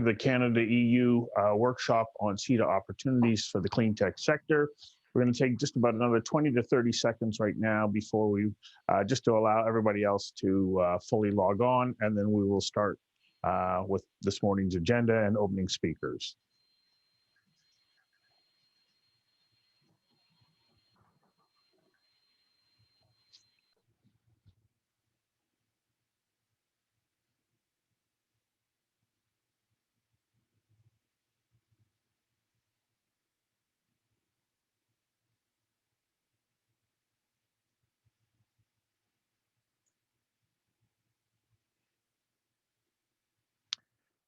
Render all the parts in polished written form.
The Canada-EU workshop on CETA opportunities for the clean tech sector. We're going to take just about another 20 to 30 seconds right now before we, just to allow everybody else to fully log on, and then we will start with this morning's agenda and opening speakers.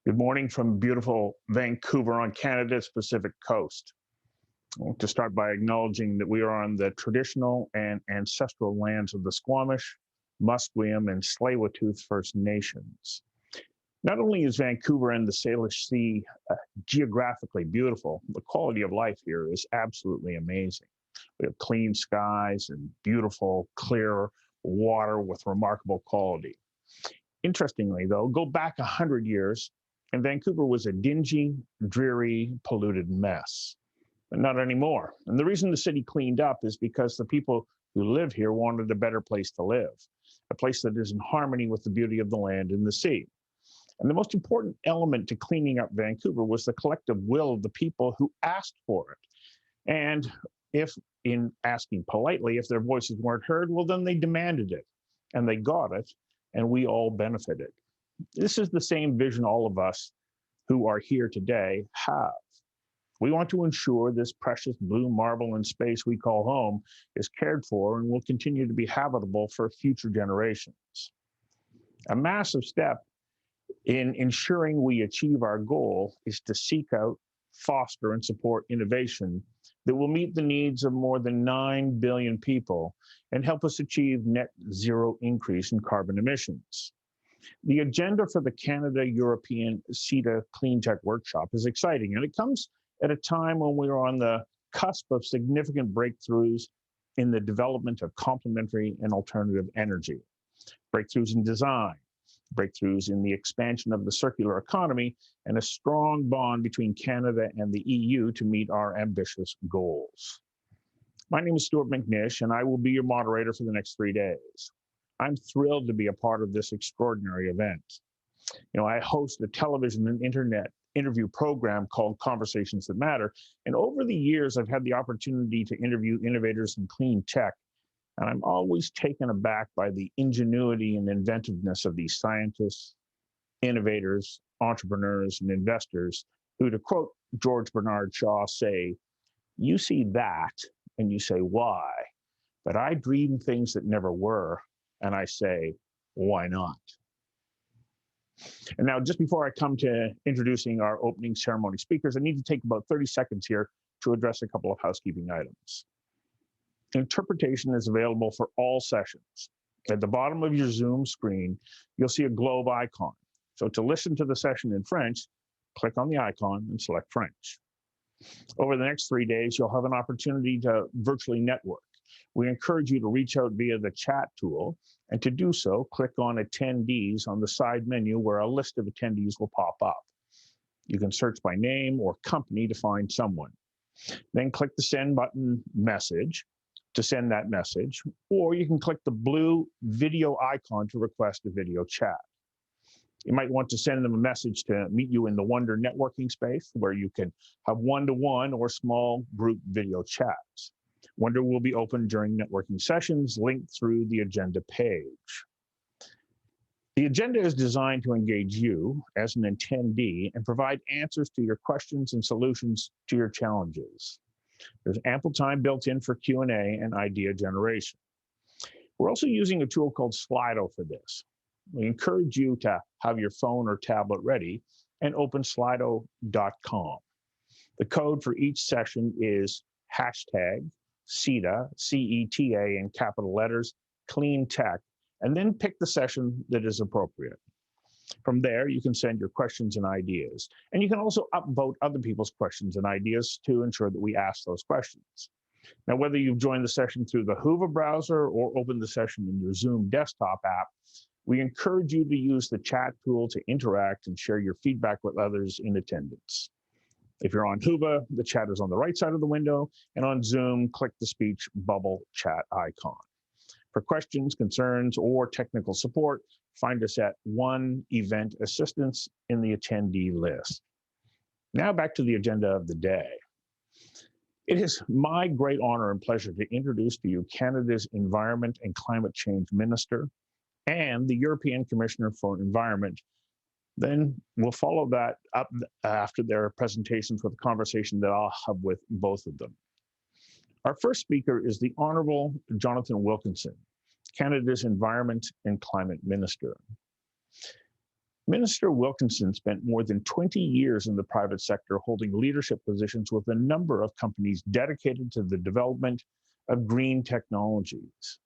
Good morning from beautiful Vancouver on Canada's Pacific coast. I want to start by acknowledging that we are on the traditional and ancestral lands of the Squamish, Musqueam, and Tsleil-Waututh First Nations. Not only is Vancouver and the Salish Sea geographically beautiful, the quality of life here is absolutely amazing. We have clean skies and beautiful, clear water with remarkable quality. Interestingly, though, go back 100 years, and Vancouver was a dingy, dreary, polluted mess. But not anymore. And the reason the city cleaned up is because the people who live here wanted a better place to live, a place that is in harmony with the beauty of the land and the sea. And the most important element to cleaning up Vancouver was the collective will of the people who asked for it. And if, in asking politely, if their voices weren't heard, well, then they demanded it, and they got it, and we all benefited. This is the same vision all of us who are here today have. We want to ensure this precious blue marble in space we call home is cared for and will continue to be habitable for future generations. A massive step in ensuring we achieve our goal is to seek out, foster, and support innovation that will meet the needs of more than 9 billion people and help us achieve net zero increase in carbon emissions. The agenda for the Canada-European CETA Clean Tech Workshop is exciting, and it comes at a time when we are on the cusp of significant breakthroughs in the development of complementary and alternative energy, breakthroughs in design, breakthroughs in the expansion of the circular economy, and a strong bond between Canada and the EU to meet our ambitious goals. My name is Stuart McNish, and I will be your moderator for the next 3 days. I'm thrilled to be a part of this extraordinary event. You know, I host a television and internet interview program called Conversations That Matter, and over the years, I've had the opportunity to interview innovators in clean tech, and I'm always taken aback by the ingenuity and inventiveness of these scientists, innovators, entrepreneurs, and investors who, to quote George Bernard Shaw, say, "You see that, and you say, why? But I dream things that never were, and I say, why not?" And now, just before I come to introducing our opening ceremony speakers, I need to take about 30 seconds here to address a couple of housekeeping items. Interpretation is available for all sessions. At the bottom of your Zoom screen, you'll see a globe icon. So to listen to the session in French, click on the icon and select French. Over the next 3 days, you'll have an opportunity to virtually network. We encourage you to reach out via the chat tool, and to do so, click on Attendees on the side menu where a list of attendees will pop up. You can search by name or company to find someone. Then click the Send button message to send that message, or you can click the blue video icon to request a video chat. You might want to send them a message to meet you in the Wonder networking space, where you can have one-to-one or small group video chats. Wonder will be open during networking sessions linked through the agenda page. The agenda is designed to engage you as an attendee and provide answers to your questions and solutions to your challenges. There's ample time built in for Q&A and idea generation. We're also using a tool called Slido for this. We encourage you to have your phone or tablet ready and open slido.com. The code for each session is hashtag CETA, C-E-T-A in capital letters, clean tech, and then pick the session that is appropriate. From there, you can send your questions and ideas. And you can also upvote other people's questions and ideas to ensure that we ask those questions. Now, whether you've joined the session through the Hoover browser or opened the session in your Zoom desktop app, We encourage you to use the chat tool to interact and share your feedback with others in attendance. If you're on Huba, the chat is on the right side of the window, and on Zoom, click the speech bubble chat icon. For questions, concerns, or technical support, find us at One Event Assistance in the attendee list. Now back to the agenda of the day. It is my great honor and pleasure to introduce to you Canada's Environment and Climate Change Minister and the European Commissioner for Environment. Then we'll follow that up after their presentations with a conversation that I'll have with both of them. Our first speaker is the Honorable Jonathan Wilkinson, Canada's Environment and Climate Minister. Minister Wilkinson spent more than 20 years in the private sector holding leadership positions with a number of companies dedicated to the development of green technologies.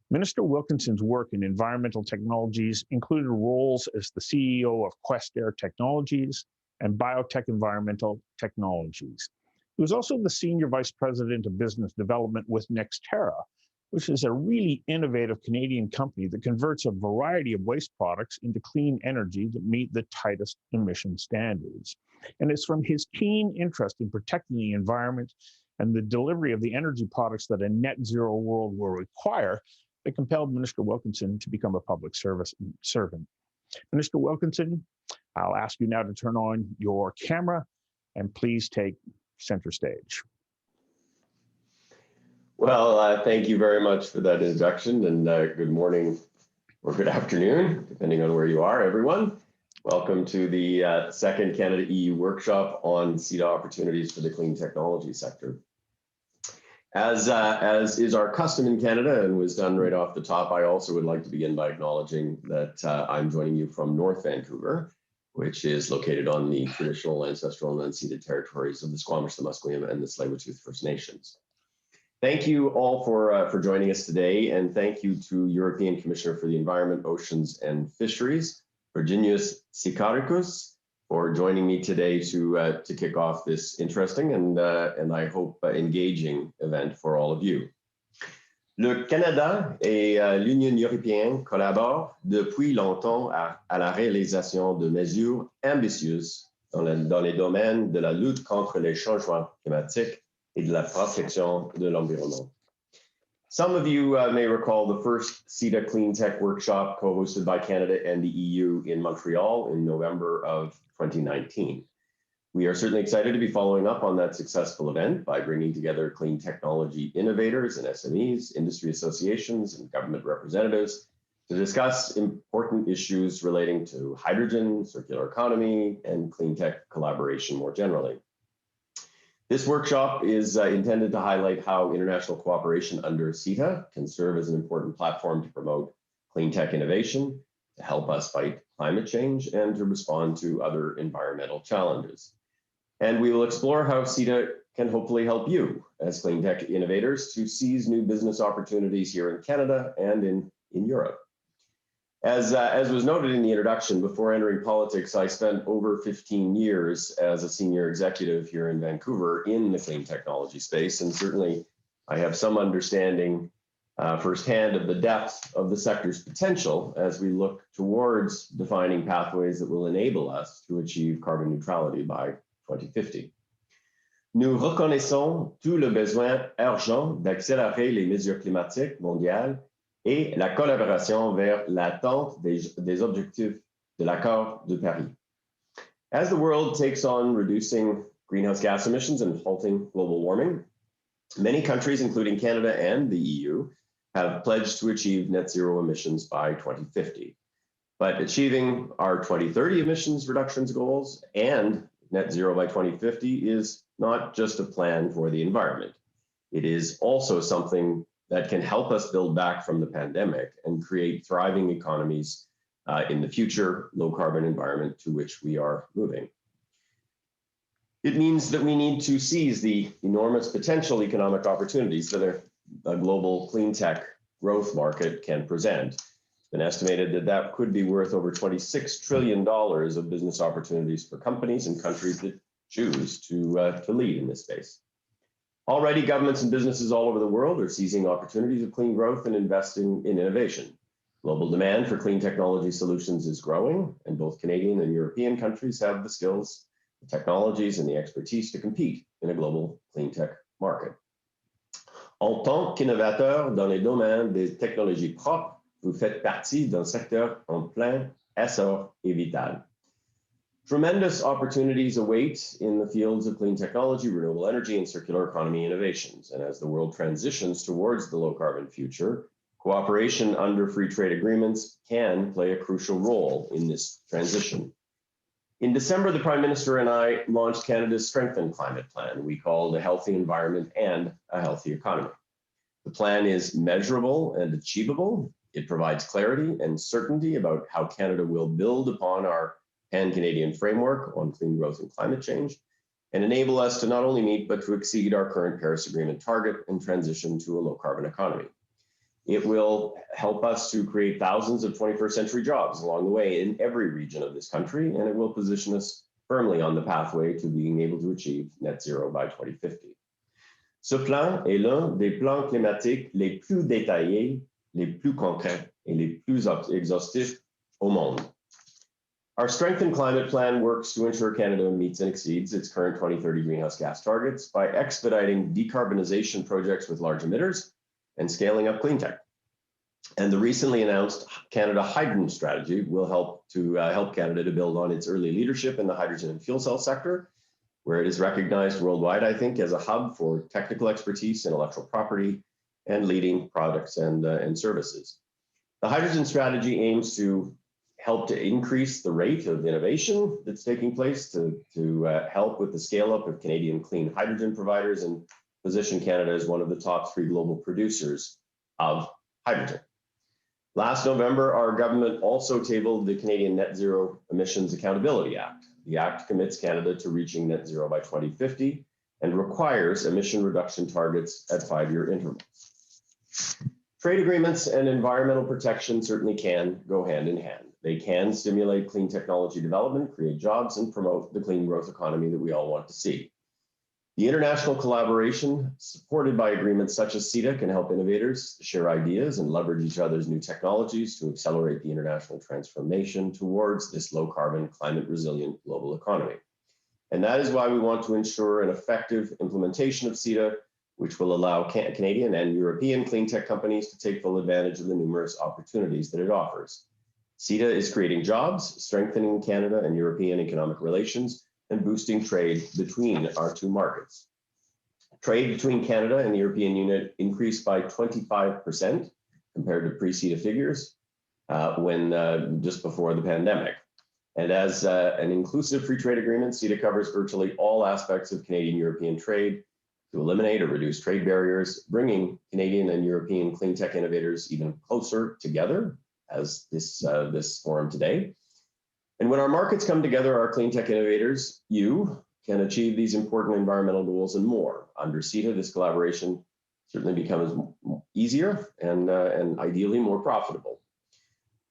Minister Wilkinson's work in environmental technologies included roles as the CEO of Quest Air Technologies and Biotech Environmental Technologies. He was also the Senior Vice President of Business Development with Nextera, which is a really innovative Canadian company that converts a variety of waste products into clean energy that meet the tightest emission standards. And it's from his keen interest in protecting the environment and the delivery of the energy products that a net zero world will require that compelled Minister Wilkinson to become a public service servant. Minister Wilkinson, I'll ask you now to turn on your camera and please take center stage. Well, thank you very much for that introduction, and good morning or good afternoon, depending on where you are, everyone. Welcome to the second Canada-EU workshop on CETA opportunities for the clean technology sector. As is our custom in Canada and was done right off the top, I also would like to begin by acknowledging that I'm joining you from North Vancouver, which is located on the traditional, ancestral, and unceded territories of the Squamish, the Musqueam, and the Tsleil-Waututh First Nations. Thank you all for joining us today, and thank you to European Commissioner for the Environment, Oceans, and Fisheries, Virginijus, for joining me today to kick off this interesting and I hope engaging event for all of you. Le Canada et l'Union européenne collaborent depuis longtemps à la réalisation de mesures ambitieuses dans les domaines de la lutte contre les changements climatiques et de la protection de l'environnement. Some of you may recall the first CETA Clean Tech workshop co-hosted by Canada and the EU in Montreal in November of 2019. We are certainly excited to be following up on that successful event by bringing together clean technology innovators and SMEs, industry associations, and government representatives to discuss important issues relating to hydrogen, circular economy, and clean tech collaboration more generally. This workshop is intended to highlight how international cooperation under CETA can serve as an important platform to promote clean tech innovation, to help us fight climate change, and to respond to other environmental challenges. And we will explore how CETA can hopefully help you as clean tech innovators to seize new business opportunities here in Canada and in Europe. As was noted in the introduction, before entering politics, I spent over 15 years as a senior executive here in Vancouver in the clean technology space, and certainly I have some understanding firsthand of the depth of the sector's potential as we look towards defining pathways that will enable us to achieve carbon neutrality by 2050. Nous reconnaissons tout le besoin urgent d'accélérer les mesures climatiques mondiales et la collaboration vers l'atteinte des objectifs de l'accord de Paris. As the world takes on reducing greenhouse gas emissions and halting global warming, many countries, including Canada and the EU, have pledged to achieve net zero emissions by 2050. But achieving our 2030 emissions reductions goals and net zero by 2050 is not just a plan for the environment. It is also something that can help us build back from the pandemic and create thriving economies in the future low carbon environment to which we are moving. It means that we need to seize the enormous potential economic opportunities that a global clean tech growth market can present. It's been estimated that could be worth over $26 trillion of business opportunities for companies and countries that choose to lead in this space. Already, governments and businesses all over the world are seizing opportunities of clean growth and investing in innovation. Global demand for clean technology solutions is growing, and both Canadian and European countries have the skills, the technologies, and the expertise to compete in a global clean tech market. En tant qu'innovateur dans les domaines des technologies propres, vous faites partie d'un secteur en plein essor et vital. Tremendous opportunities await in the fields of clean technology, renewable energy, and circular economy innovations. And as the world transitions towards the low carbon future, cooperation under free trade agreements can play a crucial role in this transition. In December, the Prime Minister and I launched Canada's Strengthened Climate Plan, we called A Healthy Environment and a Healthy Economy. The plan is measurable and achievable. It provides clarity and certainty about how Canada will build upon our pan-Canadian framework on clean growth and climate change, and enable us to not only meet, but to exceed our current Paris Agreement target and transition to a low-carbon economy. It will help us to create thousands of 21st century jobs along the way in every region of this country, and it will position us firmly on the pathway to being able to achieve net zero by 2050. Ce plan est l'un des plans climatiques les plus détaillés, les plus concrets, et les plus exhaustifs au monde. Our Strengthened Climate Plan works to ensure Canada meets and exceeds its current 2030 greenhouse gas targets by expediting decarbonization projects with large emitters and scaling up clean tech. And the recently announced Canada Hydrogen Strategy will help Canada to build on its early leadership in the hydrogen and fuel cell sector, where it is recognized worldwide, I think, as a hub for technical expertise in intellectual property and leading products and services. The hydrogen strategy aims to help to increase the rate of innovation that's taking place to help with the scale up of Canadian clean hydrogen providers and position Canada as one of the top 3 global producers of hydrogen. Last November, our government also tabled the Canadian Net Zero Emissions Accountability Act. The act commits Canada to reaching net zero by 2050 and requires emission reduction targets at 5-year intervals. Trade agreements and environmental protection certainly can go hand in hand. They can stimulate clean technology development, create jobs, and promote the clean growth economy that we all want to see. The international collaboration supported by agreements such as CETA can help innovators share ideas and leverage each other's new technologies to accelerate the international transformation towards this low carbon, climate resilient global economy. And that is why we want to ensure an effective implementation of CETA, which will allow Canadian and European clean tech companies to take full advantage of the numerous opportunities that it offers. CETA is creating jobs, strengthening Canada and European economic relations, and boosting trade between our 2 markets. Trade between Canada and the European Union increased by 25% compared to pre-CETA figures just before the pandemic. And as an inclusive free trade agreement, CETA covers virtually all aspects of Canadian-European trade to eliminate or reduce trade barriers, bringing Canadian and European clean tech innovators even closer together, as this forum today. And when our markets come together, our clean tech innovators, you can achieve these important environmental goals and more. Under CETA, this collaboration certainly becomes easier and ideally more profitable.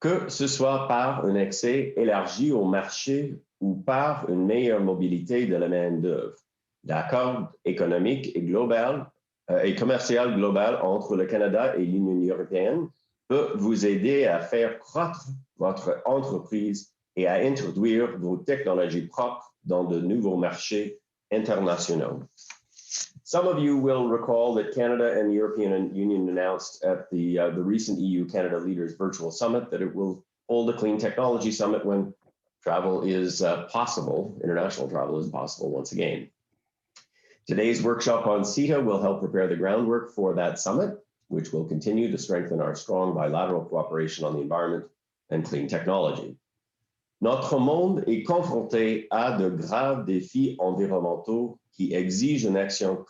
Que ce soit par un accès élargi au marché ou par une meilleure mobilité de la main-d'œuvre, l'accord économique et global et commercial global entre le Canada et l'Union européenne peut vous aider à faire croître votre entreprise et à introduire vos technologies propres dans de nouveaux marchés internationaux. Some of you will recall that Canada and the European Union announced at the recent EU-Canada Leaders Virtual Summit that it will hold a clean technology summit when travel is possible, international travel is possible once again. Today's workshop on CETA will help prepare the groundwork for that summit, which will continue to strengthen our strong bilateral cooperation on the environment and clean technology. Notre monde est confronté à de graves défis environnementaux qui exigent une action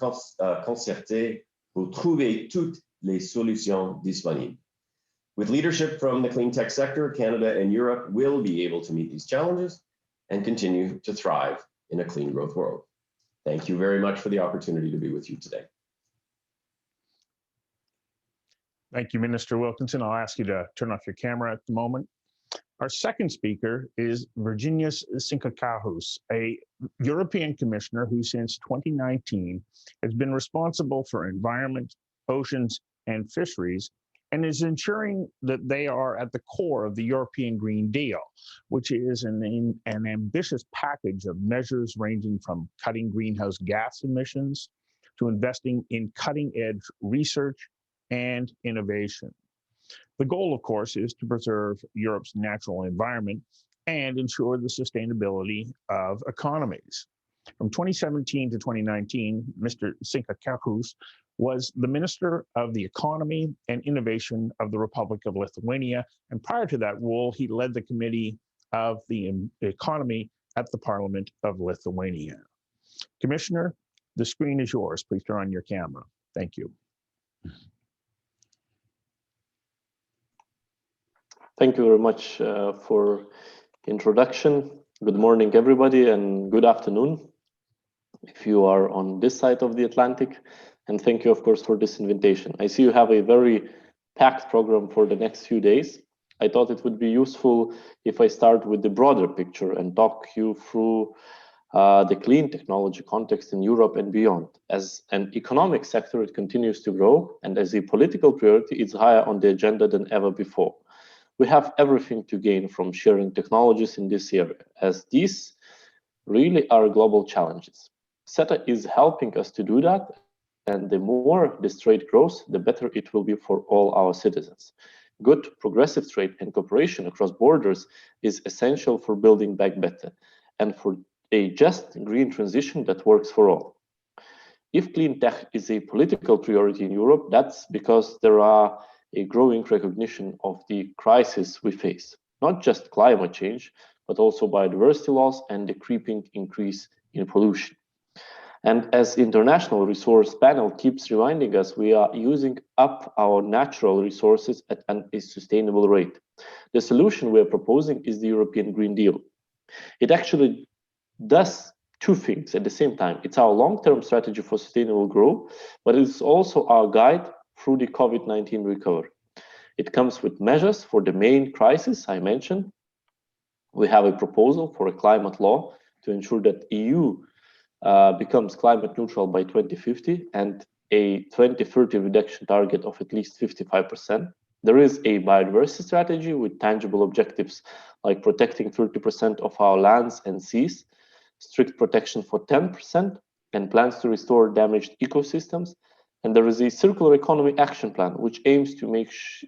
concertée pour trouver toutes les solutions disponibles. With leadership from the clean tech sector, Canada and Europe will be able to meet these challenges and continue to thrive in a clean growth world. Thank you very much for the opportunity to be with you today. Thank you, Minister Wilkinson. I'll ask you to turn off your camera at the moment. Our second speaker is Virginijus Sinkevičius, a European commissioner who since 2019 has been responsible for environment, oceans, and fisheries and is ensuring that they are at the core of the European Green Deal, which is an ambitious package of measures ranging from cutting greenhouse gas emissions to investing in cutting-edge research and innovation. The goal, of course, is to preserve Europe's natural environment and ensure the sustainability of economies. From 2017 to 2019, Mr. Sinkevičius was the Minister of the Economy and Innovation of the Republic of Lithuania. And prior to that role, he led the Committee of the Economy at the Parliament of Lithuania. Commissioner, the screen is yours. Please turn on your camera. Thank you. Thank you very much for introduction. Good morning, everybody, and good afternoon if you are on this side of the Atlantic. And thank you, of course, for this invitation. I see you have a very packed program for the next few days. I thought it would be useful if I start with the broader picture and talk you through the clean technology context in Europe and beyond. As an economic sector, it continues to grow, and as a political priority, it's higher on the agenda than ever before. We have everything to gain from sharing technologies in this area, as these really are global challenges. CETA is helping us to do that, and the more this trade grows, the better it will be for all our citizens. Good progressive trade and cooperation across borders is essential for building back better and for a just green transition that works for all. If clean tech is a political priority in Europe, that's because there are a growing recognition of the crisis we face, not just climate change, but also biodiversity loss and the creeping increase in pollution. And as International Resource Panel keeps reminding us, we are using up our natural resources at a sustainable rate. The solution we are proposing is the European Green Deal. It actually does two things at the same time. It's our long-term strategy for sustainable growth, but it's also our guide through the COVID-19 recovery. It comes with measures for the main crisis I mentioned. We have a proposal for a climate law to ensure that EU becomes climate neutral by 2050 and a 2030 reduction target of at least 55%. There is a biodiversity strategy with tangible objectives like protecting 30% of our lands and seas, strict protection for 10%, and plans to restore damaged ecosystems. And there is a circular economy action plan, which aims to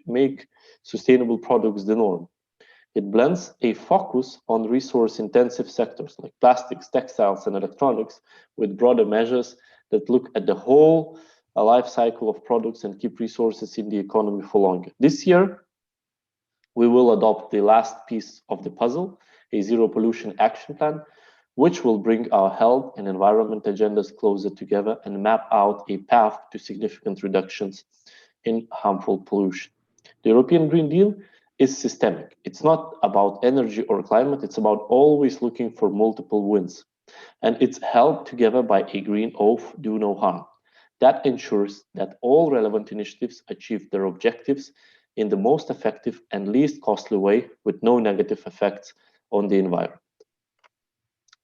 make sustainable products the norm. It blends a focus on resource-intensive sectors like plastics, textiles, and electronics with broader measures that look at the whole life cycle of products and keep resources in the economy for longer. This year, we will adopt the last piece of the puzzle, a zero pollution action plan, which will bring our health and environment agendas closer together and map out a path to significant reductions in harmful pollution. The European Green Deal is systemic. It's not about energy or climate, it's about always looking for multiple wins. And it's held together by a green oath, do no harm. That ensures that all relevant initiatives achieve their objectives in the most effective and least costly way with no negative effects on the environment.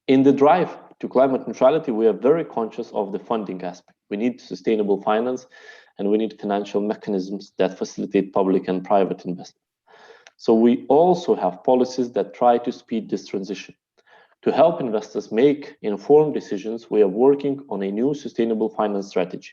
In the drive to climate neutrality, we are very conscious of the funding aspect. We need sustainable finance and we need financial mechanisms that facilitate public and private investment. So we also have policies that try to speed this transition. To help investors make informed decisions, we are working on a new sustainable finance strategy.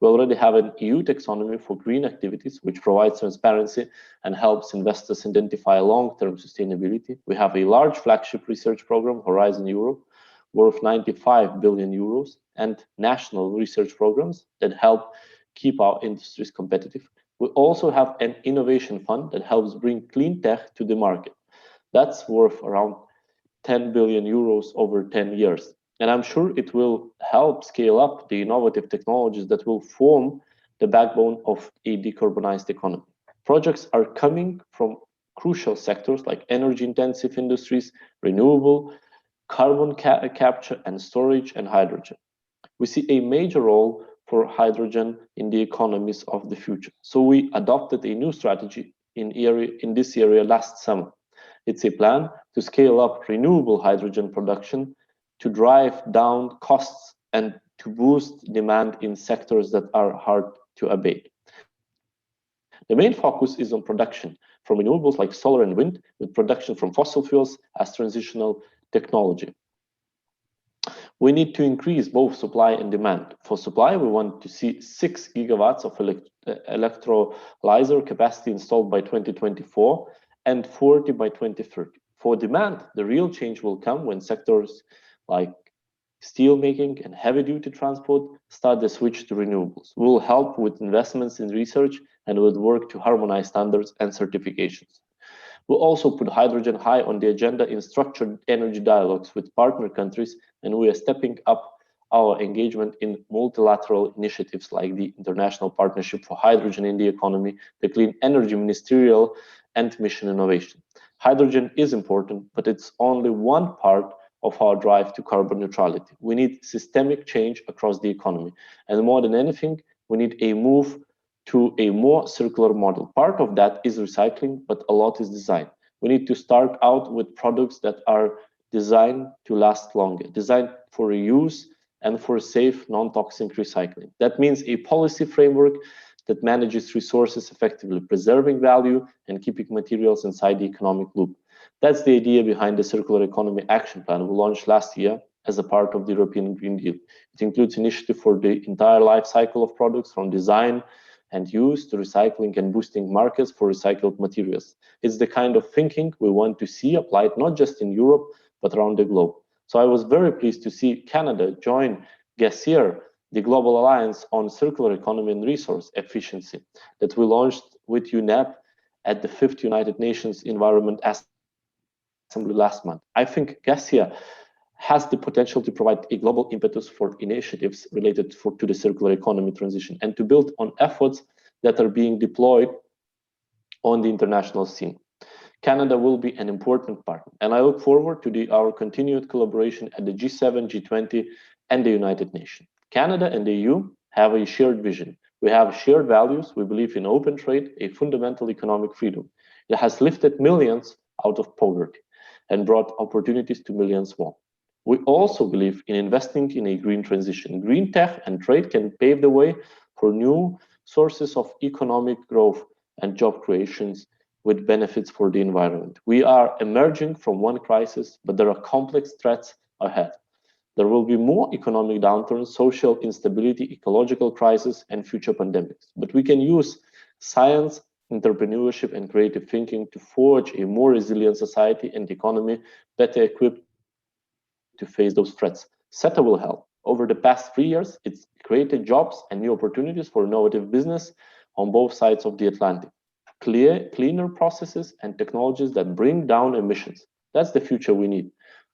We already have an EU taxonomy for green activities, which provides transparency and helps investors identify long-term sustainability. We have a large flagship research program, Horizon Europe, worth 95 billion euros, and national research programs that help keep our industries competitive. We also have an innovation fund that helps bring clean tech to the market. That's worth around 10 billion euros over 10 years. And I'm sure it will help scale up the innovative technologies that will form the backbone of a decarbonized economy. Projects are coming from crucial sectors like energy-intensive industries, renewable, carbon capture and storage, and hydrogen. We see a major role for hydrogen in the economies of the future. So we adopted a new strategy in this area last summer. It's a plan to scale up renewable hydrogen production, to drive down costs, and to boost demand in sectors that are hard to abate. The main focus is on production from renewables like solar and wind, with production from fossil fuels as transitional technology. We need to increase both supply and demand. For supply, we want to see 6 gigawatts of electrolyzer capacity installed by 2024 and 40 by 2030. For demand, the real change will come when sectors like steel making and heavy-duty transport start the switch to renewables. We will help with investments in research and will work to harmonize standards and certifications. We'll also put hydrogen high on the agenda in structured energy dialogues with partner countries, and we are stepping up our engagement in multilateral initiatives like the International Partnership for Hydrogen in the Economy, the Clean Energy Ministerial, and Mission Innovation. Hydrogen is important, but it's only one part of our drive to carbon neutrality. We need systemic change across the economy, and more than anything, we need a move to a more circular model. Part of that is recycling, but a lot is design. We need to start out with products that are designed to last longer, designed for reuse and for safe, non-toxic recycling. That means a policy framework that manages resources effectively, preserving value and keeping materials inside the economic loop. That's the idea behind the Circular Economy Action Plan we launched last year as a part of the European Green Deal. It includes initiative for the entire life cycle of products, from design and use to recycling and boosting markets for recycled materials. It's the kind of thinking we want to see applied not just in Europe, but around the globe. So I was very pleased to see Canada join GACIER, the Global Alliance on Circular Economy and Resource Efficiency, that we launched with UNEP at the 5th United Nations Environment Assembly last month. I think GACIER has the potential to provide a global impetus for initiatives related to the circular economy transition and to build on efforts that are being deployed on the international scene. Canada will be an important partner, and I look forward to our continued collaboration at the G7, G20, and the United Nations. Canada and the EU have a shared vision. We have shared values. We believe in open trade, a fundamental economic freedom. It has lifted millions out of poverty and brought opportunities to millions more. We also believe in investing in a green transition. Green tech and trade can pave the way for new sources of economic growth and job creations with benefits for the environment. We are emerging from one crisis, but there are complex threats ahead. There will be more economic downturns, social instability, ecological crisis, and future pandemics. But we can use science, entrepreneurship, and creative thinking to forge a more resilient society and economy better equipped to face those threats. CETA will help. Over the past 3 years, it's created jobs and new opportunities for innovative business on both sides of the Atlantic. Cleaner processes and technologies that bring down emissions. That's the future we need.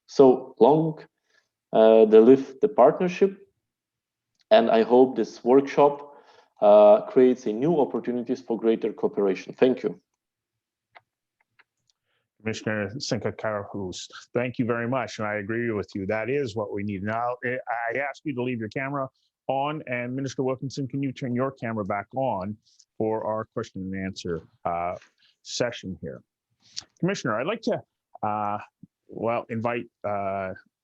So long live the partnership, and I hope this workshop creates a new opportunities for greater cooperation. Thank you. Commissioner Sinkevičius, thank you very much, and I agree with you. That is what we need. Now, I ask you to leave your camera on, and Minister Wilkinson, can you turn your camera back on for our question and answer session here? Commissioner, I'd like to, invite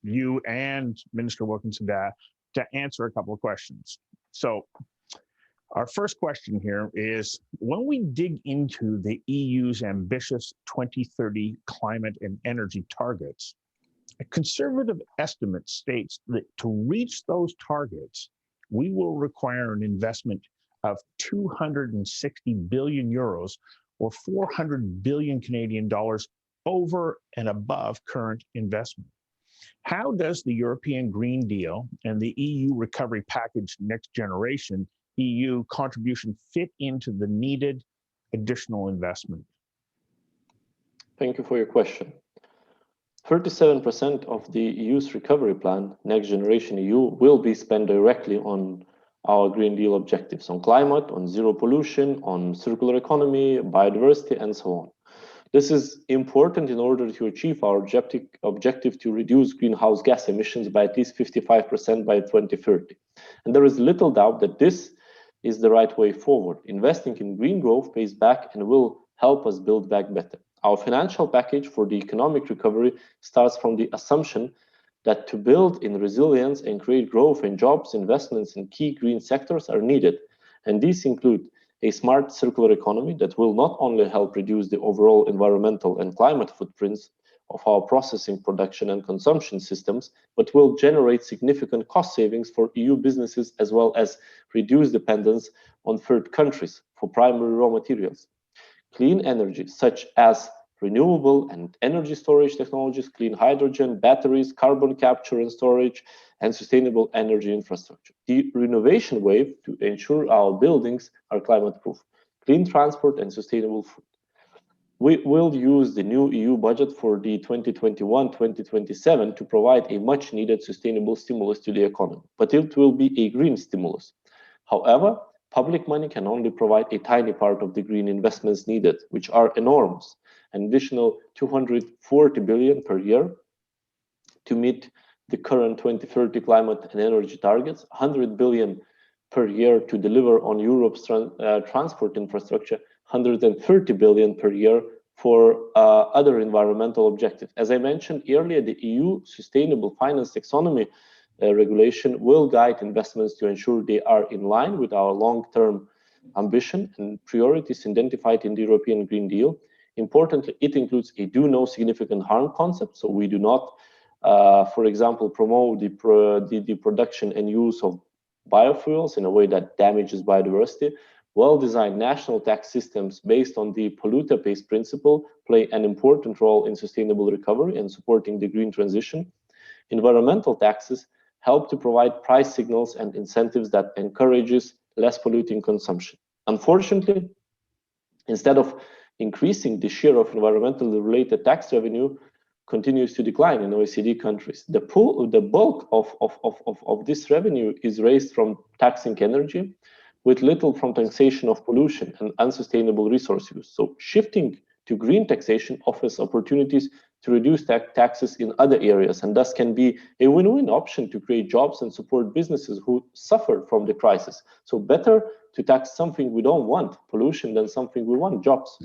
you and Minister Wilkinson to answer a couple of questions. So, our first question here is, when we dig into the EU's ambitious 2030 climate and energy targets, a conservative estimate states that to reach those targets, we will require an investment of 260 billion euros or 400 billion Canadian dollars over and above current investment. How does the European Green Deal and the EU Recovery Package Next Generation EU contribution fit into the needed additional investment? Thank you for your question. 37% of the EU's recovery plan, Next Generation EU, will be spent directly on our Green Deal objectives, on climate, on zero pollution, on circular economy, biodiversity, and so on. This is important in order to achieve our objective to reduce greenhouse gas emissions by at least 55% by 2030. And there is little doubt that this is the right way forward. Investing in green growth pays back and will help us build back better. Our financial package for the economic recovery starts from the assumption that to build in resilience and create growth and jobs, investments in key green sectors are needed. And these include a smart circular economy that will not only help reduce the overall environmental and climate footprints of our processing, production, and consumption systems, but will generate significant cost savings for EU businesses, as well as reduce dependence on third countries for primary raw materials. Clean energy, such as renewable and energy storage technologies, clean hydrogen, batteries, carbon capture and storage, and sustainable energy infrastructure. The renovation wave to ensure our buildings are climate-proof, clean transport, and sustainable food. We will use the new EU budget for the 2021-2027 to provide a much-needed sustainable stimulus to the economy, but it will be a green stimulus. However, public money can only provide a tiny part of the green investments needed, which are enormous. An additional 240 billion per year to meet the current 2030 climate and energy targets, 100 billion per year to deliver on Europe's transport infrastructure, 130 billion per year for other environmental objectives. As I mentioned earlier, the EU Sustainable Finance Taxonomy regulation will guide investments to ensure they are in line with our long-term ambition and priorities identified in the European Green Deal. Importantly, it includes a do no significant harm concept, so we do not, for example, promote the production and use of biofuels in a way that damages biodiversity. Well-designed national tax systems based on the polluter pays principle play an important role in sustainable recovery and supporting the green transition. Environmental taxes help to provide price signals and incentives that encourages less polluting consumption. Unfortunately, instead of increasing, the share of environmentally related tax revenue continues to decline in OECD countries. The bulk of this revenue is raised from taxing energy, with little from taxation of pollution and unsustainable resource use. So shifting to green taxation offers opportunities to reduce taxes in other areas, and thus can be a win-win option to create jobs and support businesses who suffer from the crisis. So better to tax something we don't want, pollution, than something we want, jobs.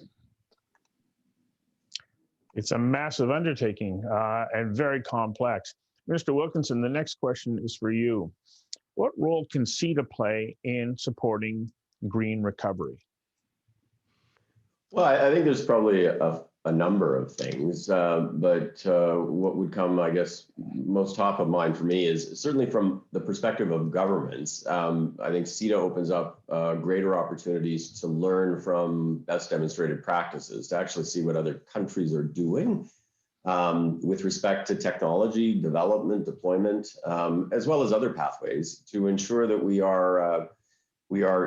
It's a massive undertaking and very complex. Mr. Wilkinson, the next question is for you. What role can CETA play in supporting green recovery? Well, I think there's probably a number of things, but what would come, I guess, most top of mind for me is certainly from the perspective of governments. I think CETA opens up greater opportunities to learn from best demonstrated practices, to actually see what other countries are doing with respect to technology, development, deployment, as well as other pathways to ensure that we are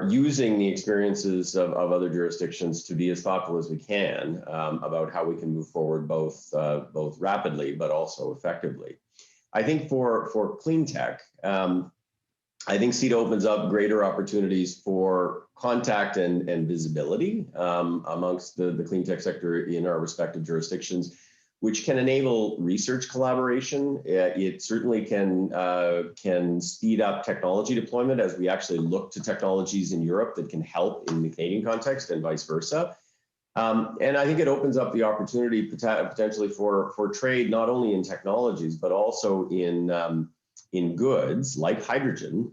using the experiences of other jurisdictions to be as thoughtful as we can about how we can move forward both rapidly but also effectively. I think for Cleantech, I think CETA opens up greater opportunities for contact and visibility amongst the Cleantech sector in our respective jurisdictions, which can enable research collaboration. It certainly can speed up technology deployment as we actually look to technologies in Europe that can help in the Canadian context and vice versa. And I think it opens up the opportunity potentially for trade, not only in technologies, but also in goods like hydrogen,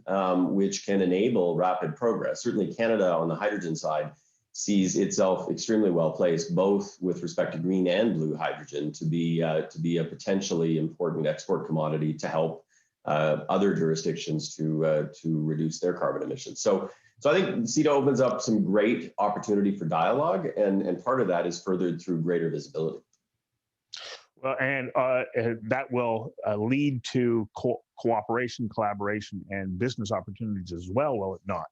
which can enable rapid progress. Certainly Canada on the hydrogen side sees itself extremely well placed, both with respect to green and blue hydrogen, to be a potentially important export commodity to help other jurisdictions to reduce their carbon emissions. So I think CETA opens up some great opportunity for dialogue, and part of that is furthered through greater visibility. Well, and that will lead to cooperation, collaboration, and business opportunities as well, will it not?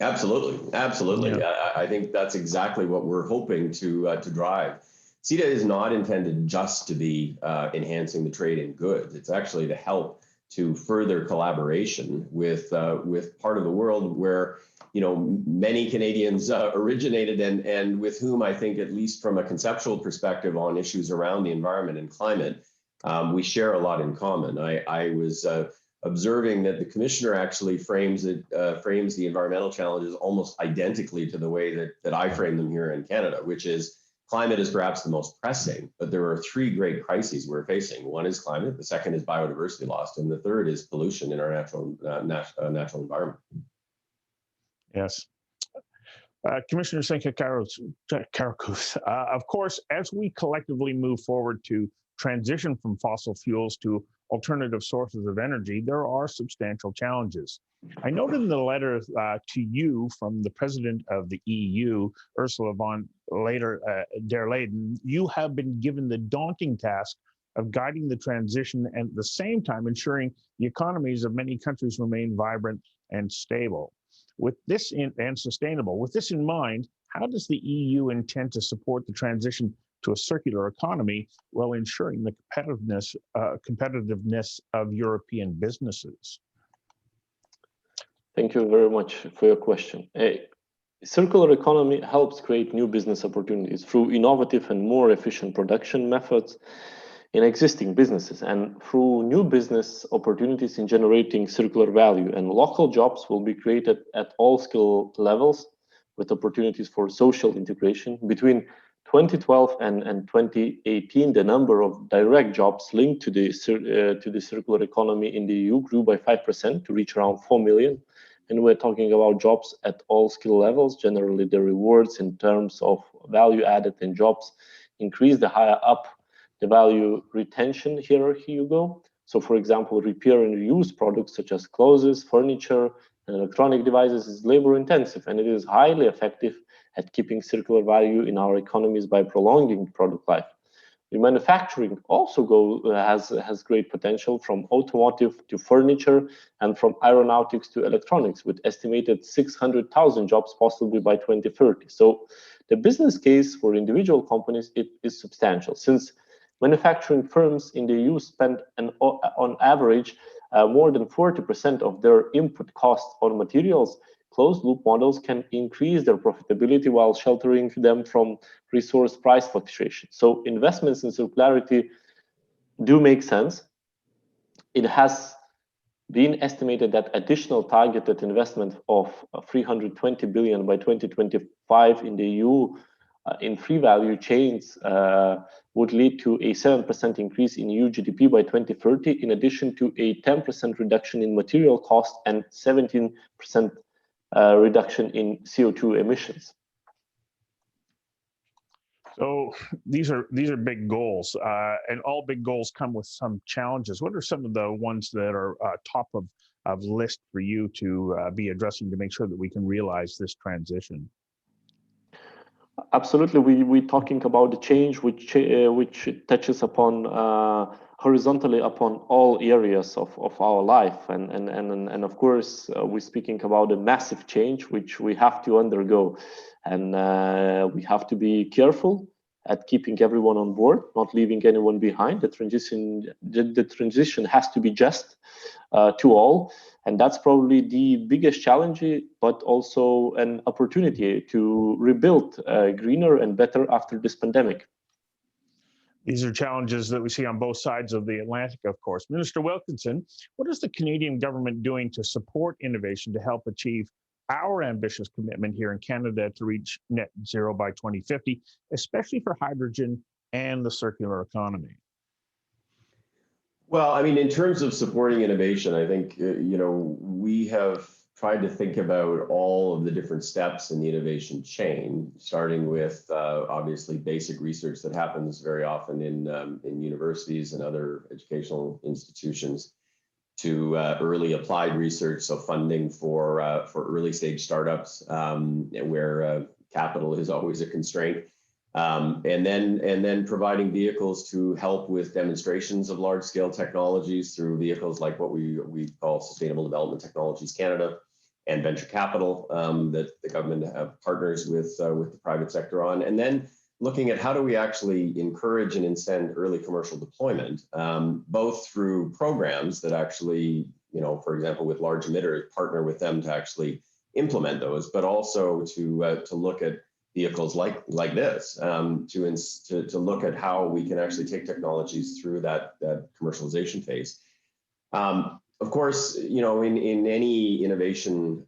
Absolutely, absolutely. Yeah. I think that's exactly what we're hoping to drive. CETA is not intended just to be enhancing the trade in goods. It's actually to help to further collaboration with part of the world where, you know, many Canadians originated and with whom I think, at least from a conceptual perspective on issues around the environment and climate, we share a lot in common. I was observing that the commissioner actually frames the environmental challenges almost identically to the way that I frame them here in Canada, which is climate is perhaps the most pressing, but there are three great crises we're facing. One is climate, the second is biodiversity loss, and the third is pollution in our natural environment. Yes. Commissioner Sinkevičius, of course, as we collectively move forward to transition from fossil fuels to alternative sources of energy, there are substantial challenges. I noted in the letter to you from the President of the EU, Ursula von der Leyen, you have been given the daunting task of guiding the transition and at the same time ensuring the economies of many countries remain vibrant and stable. With this and sustainable. With this in mind, how does the EU intend to support the transition to a circular economy while ensuring the competitiveness of European businesses? Thank you very much for your question. A circular economy helps create new business opportunities through innovative and more efficient production methods in existing businesses and through new business opportunities in generating circular value, and local jobs will be created at all skill levels with opportunities for social integration. Between 2012 and 2018, the number of direct jobs linked to the circular economy in the EU grew by 5% to reach around 4 million. And we're talking about jobs at all skill levels. Generally, the rewards in terms of value added in jobs increase the higher up the value retention hierarchy you go. So for example, repair and reuse products such as clothes, furniture, and electronic devices is labor intensive, and it is highly effective at keeping circular value in our economies by prolonging product life. Remanufacturing also has great potential, from automotive to furniture and from aeronautics to electronics, with estimated 600,000 jobs possibly by 2030. So the business case for individual companies is substantial, since manufacturing firms in the EU spend on average more than 40% of their input costs on materials. Closed-loop models can increase their profitability while sheltering them from resource price fluctuation. So investments in circularity do make sense. It has been estimated that additional targeted investment of 320 billion by 2025 in the EU in free value chains would lead to a 7% increase in EU GDP by 2030, in addition to a 10% reduction in material cost and 17% reduction in CO2 emissions. So these are big goals, and all big goals come with some challenges. What are some of the ones that are top of list for you to be addressing to make sure that we can realize this transition? Absolutely, we're talking about the change which touches upon horizontally upon all areas of our life, and of course we're speaking about a massive change which we have to undergo, and we have to be careful at keeping everyone on board, not leaving anyone behind. The transition has to be just to all. And that's probably the biggest challenge, but also an opportunity to rebuild greener and better after this pandemic. These are challenges that we see on both sides of the Atlantic, of course. Minister Wilkinson, what is the Canadian government doing to support innovation to help achieve our ambitious commitment here in Canada to reach net zero by 2050, especially for hydrogen and the circular economy? Well, I mean, in terms of supporting innovation, I think, we have tried to think about all of the different steps in the innovation chain, starting with obviously basic research that happens very often in universities and other educational institutions, to early applied research, so funding for early stage startups, where capital is always a constraint. And then providing vehicles to help with demonstrations of large scale technologies through vehicles like what we call Sustainable Development Technologies Canada and venture capital that the government have partners with the private sector on. And then looking at how do we actually encourage and incent early commercial deployment, both through programs that actually, for example, with large emitters, partner with them to actually implement those, but also to look at vehicles like this, to look at how we can actually take technologies through that commercialization phase. Of course, in any innovation,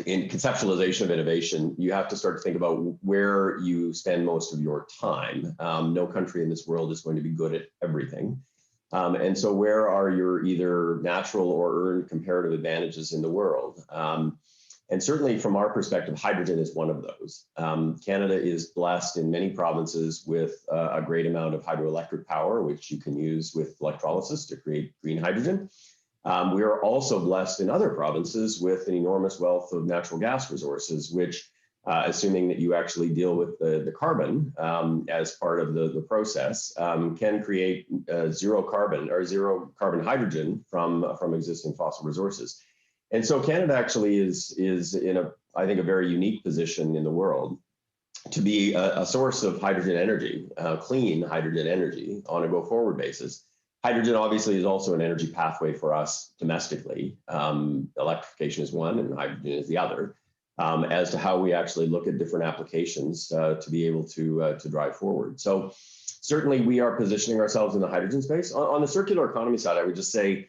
in conceptualization of innovation, you have to start to think about where you spend most of your time. No country in this world is going to be good at everything. And so where are your either natural or earned comparative advantages in the world? And certainly from our perspective, hydrogen is one of those. Canada is blessed in many provinces with a great amount of hydroelectric power, which you can use with electrolysis to create green hydrogen. We are also blessed in other provinces with an enormous wealth of natural gas resources, which, assuming that you actually deal with the carbon as part of the process, can create zero carbon hydrogen from existing fossil resources. And so Canada actually is in I think, a very unique position in the world to be a source of hydrogen energy, clean hydrogen energy on a go-forward basis. Hydrogen obviously is also an energy pathway for us domestically. Electrification is one and hydrogen is the other, as to how we actually look at different applications to be able to drive forward. So certainly we are positioning ourselves in the hydrogen space. On the circular economy side, I would just say,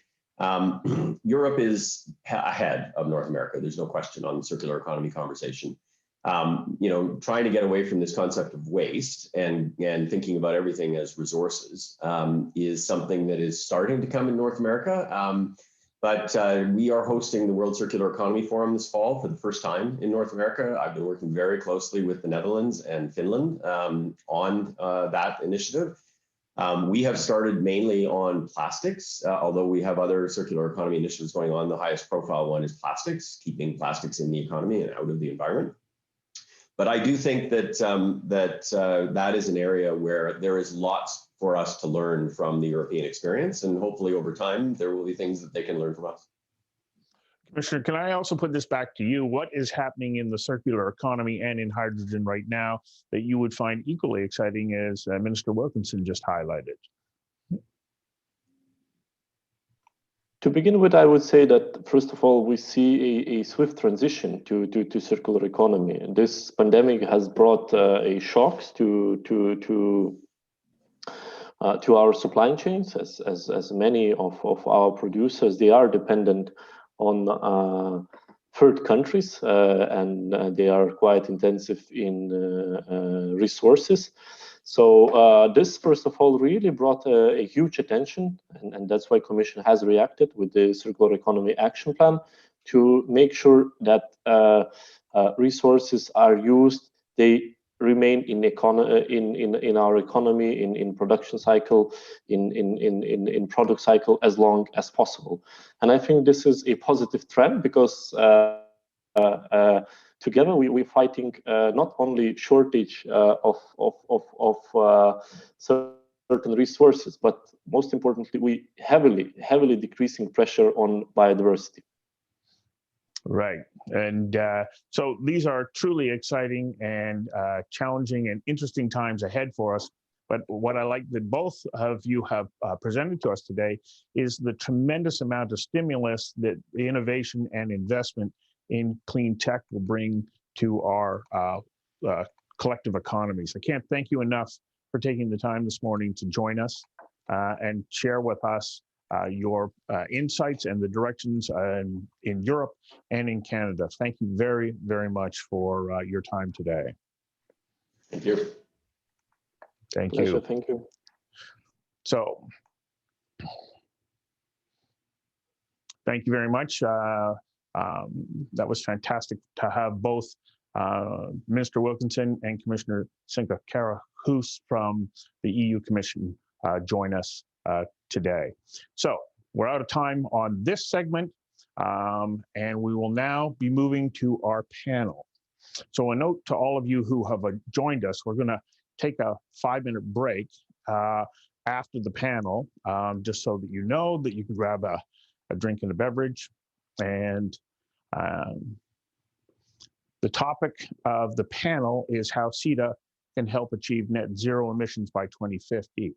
Europe is ahead of North America. There's no question on the circular economy conversation. Trying to get away from this concept of waste and thinking about everything as resources is something that is starting to come in North America. But we are hosting the World Circular Economy Forum this fall for the first time in North America. I've been working very closely with the Netherlands and Finland on that initiative. We have started mainly on plastics, although we have other circular economy initiatives going on. The highest profile one is plastics, keeping plastics in the economy and out of the environment. But I do think that that is an area where there is lots for us to learn from the European experience, and hopefully over time there will be things that they can learn from us. Commissioner, can I also put this back to you? What is happening in the circular economy and in hydrogen right now that you would find equally exciting, as Minister Wilkinson just highlighted? To begin with, I would say that, first of all, we see a swift transition to circular economy. And this pandemic has brought a shocks to our supply chains, as many of our producers, they are dependent on third countries, and they are quite intensive in resources. So this, first of all, really brought a huge attention, and that's why Commission has reacted with the Circular Economy Action Plan to make sure that resources are used, they remain in our economy, in production cycle, in product cycle as long as possible. And I think this is a positive trend because together we're fighting not only shortage of certain resources, but most importantly, we heavily decreasing pressure on biodiversity. Right. And so these are truly exciting and challenging and interesting times ahead for us. But what I like that both of you have presented to us today is the tremendous amount of stimulus that the innovation and investment in clean tech will bring to our collective economies. I can't thank you enough for taking the time this morning to join us and share with us your insights and the directions in Europe and in Canada. Thank you very, very much for your time today. Thank you. Thank Pleasure, you. thank you. So, thank you very much. That was fantastic to have both Minister Wilkinson and Commissioner Sinkevičius from the EU Commission join us today. So we're out of time on this segment, and we will now be moving to our panel. So a note to all of you who have joined us, we're going to take a 5-minute break after the panel, just so that you know that you can grab a drink and a beverage. And the topic of the panel is how CETA can help achieve net zero emissions by 2050.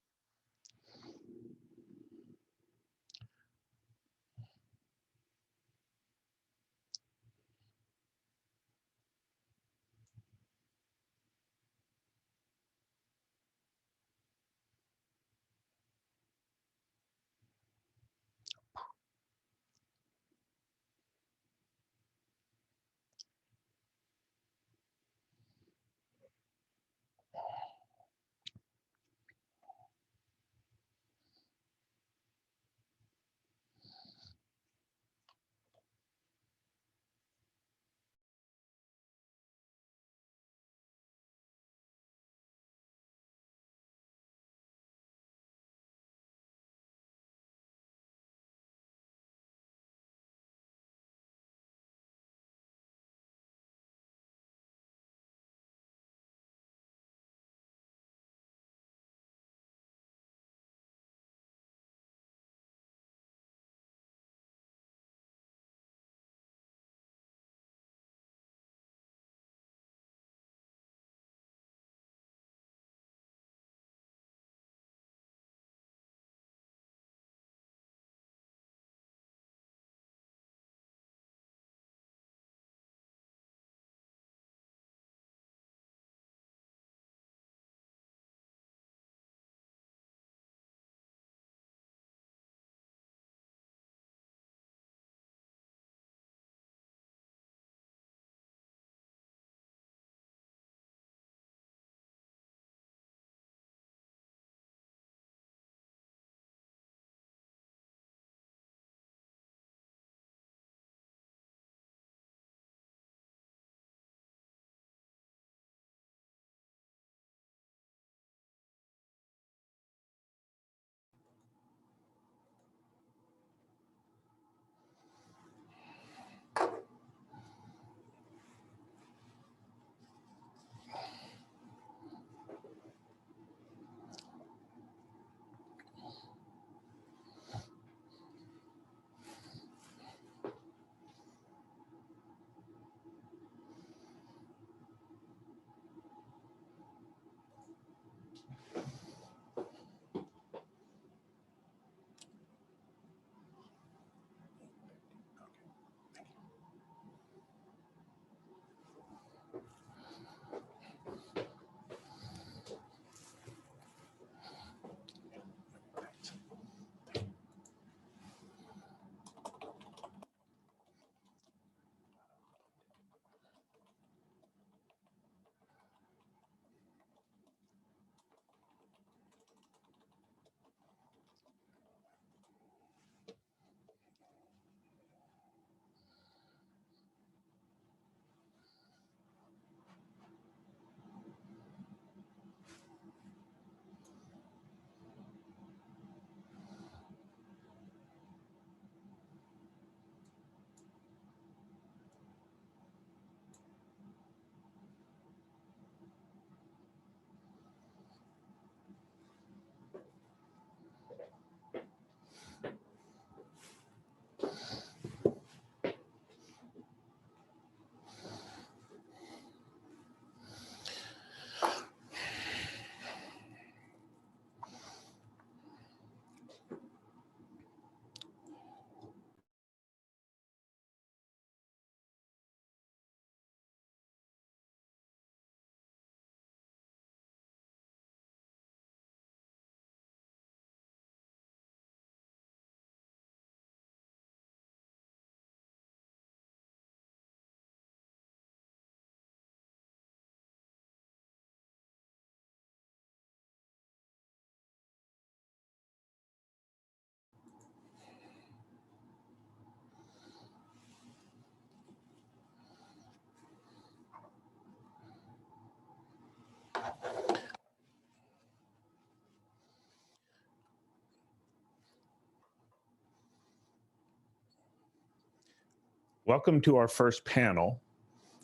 Welcome to our first panel,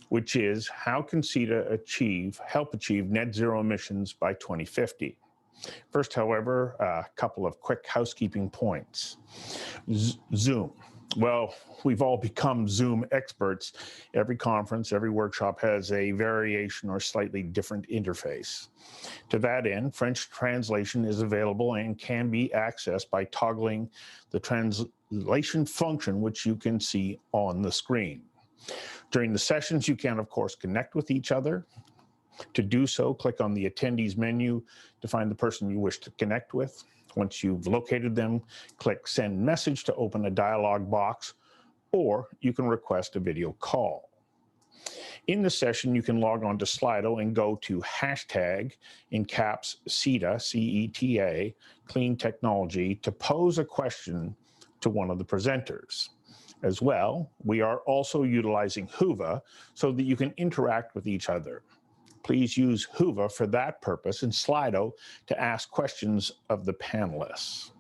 which is how can CETA help achieve net zero emissions by 2050? First, however, a couple of quick housekeeping points. Zoom. Well, we've all become Zoom experts. Every conference, every workshop has a variation or slightly different interface. To that end, French translation is available and can be accessed by toggling the translation function, which you can see on the screen. During the sessions, you can, of course, connect with each other. To do so, click on the attendees menu to find the person you wish to connect with. Once you've located them, click Send Message to open a dialog box, or you can request a video call. In the session, you can log on to Slido and go to hashtag, in caps, CETA, C-E-T-A, clean technology, to pose a question to one of the presenters. As well, we are also utilizing Whova so that you can interact with each other. Please use Whova for that purpose and Slido to ask questions of the panelists.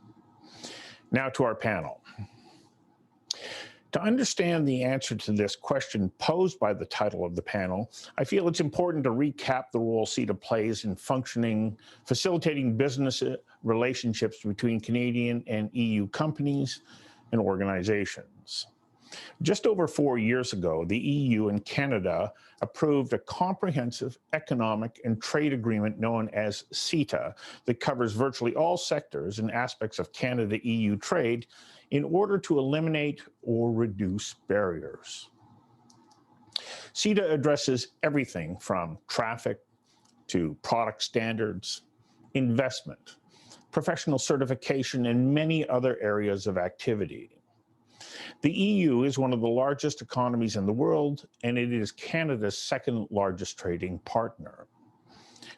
Now to our panel. To understand the answer to this question posed by the title of the panel, I feel it's important to recap the role CETA plays in facilitating business relationships between Canadian and EU companies and organizations. Just over 4 years ago, the EU and Canada approved a comprehensive economic and trade agreement known as CETA that covers virtually all sectors and aspects of Canada-EU trade in order to eliminate or reduce barriers. CETA addresses everything from traffic to product standards, investment, professional certification, and many other areas of activity. The EU is one of the largest economies in the world, and it is Canada's second largest trading partner.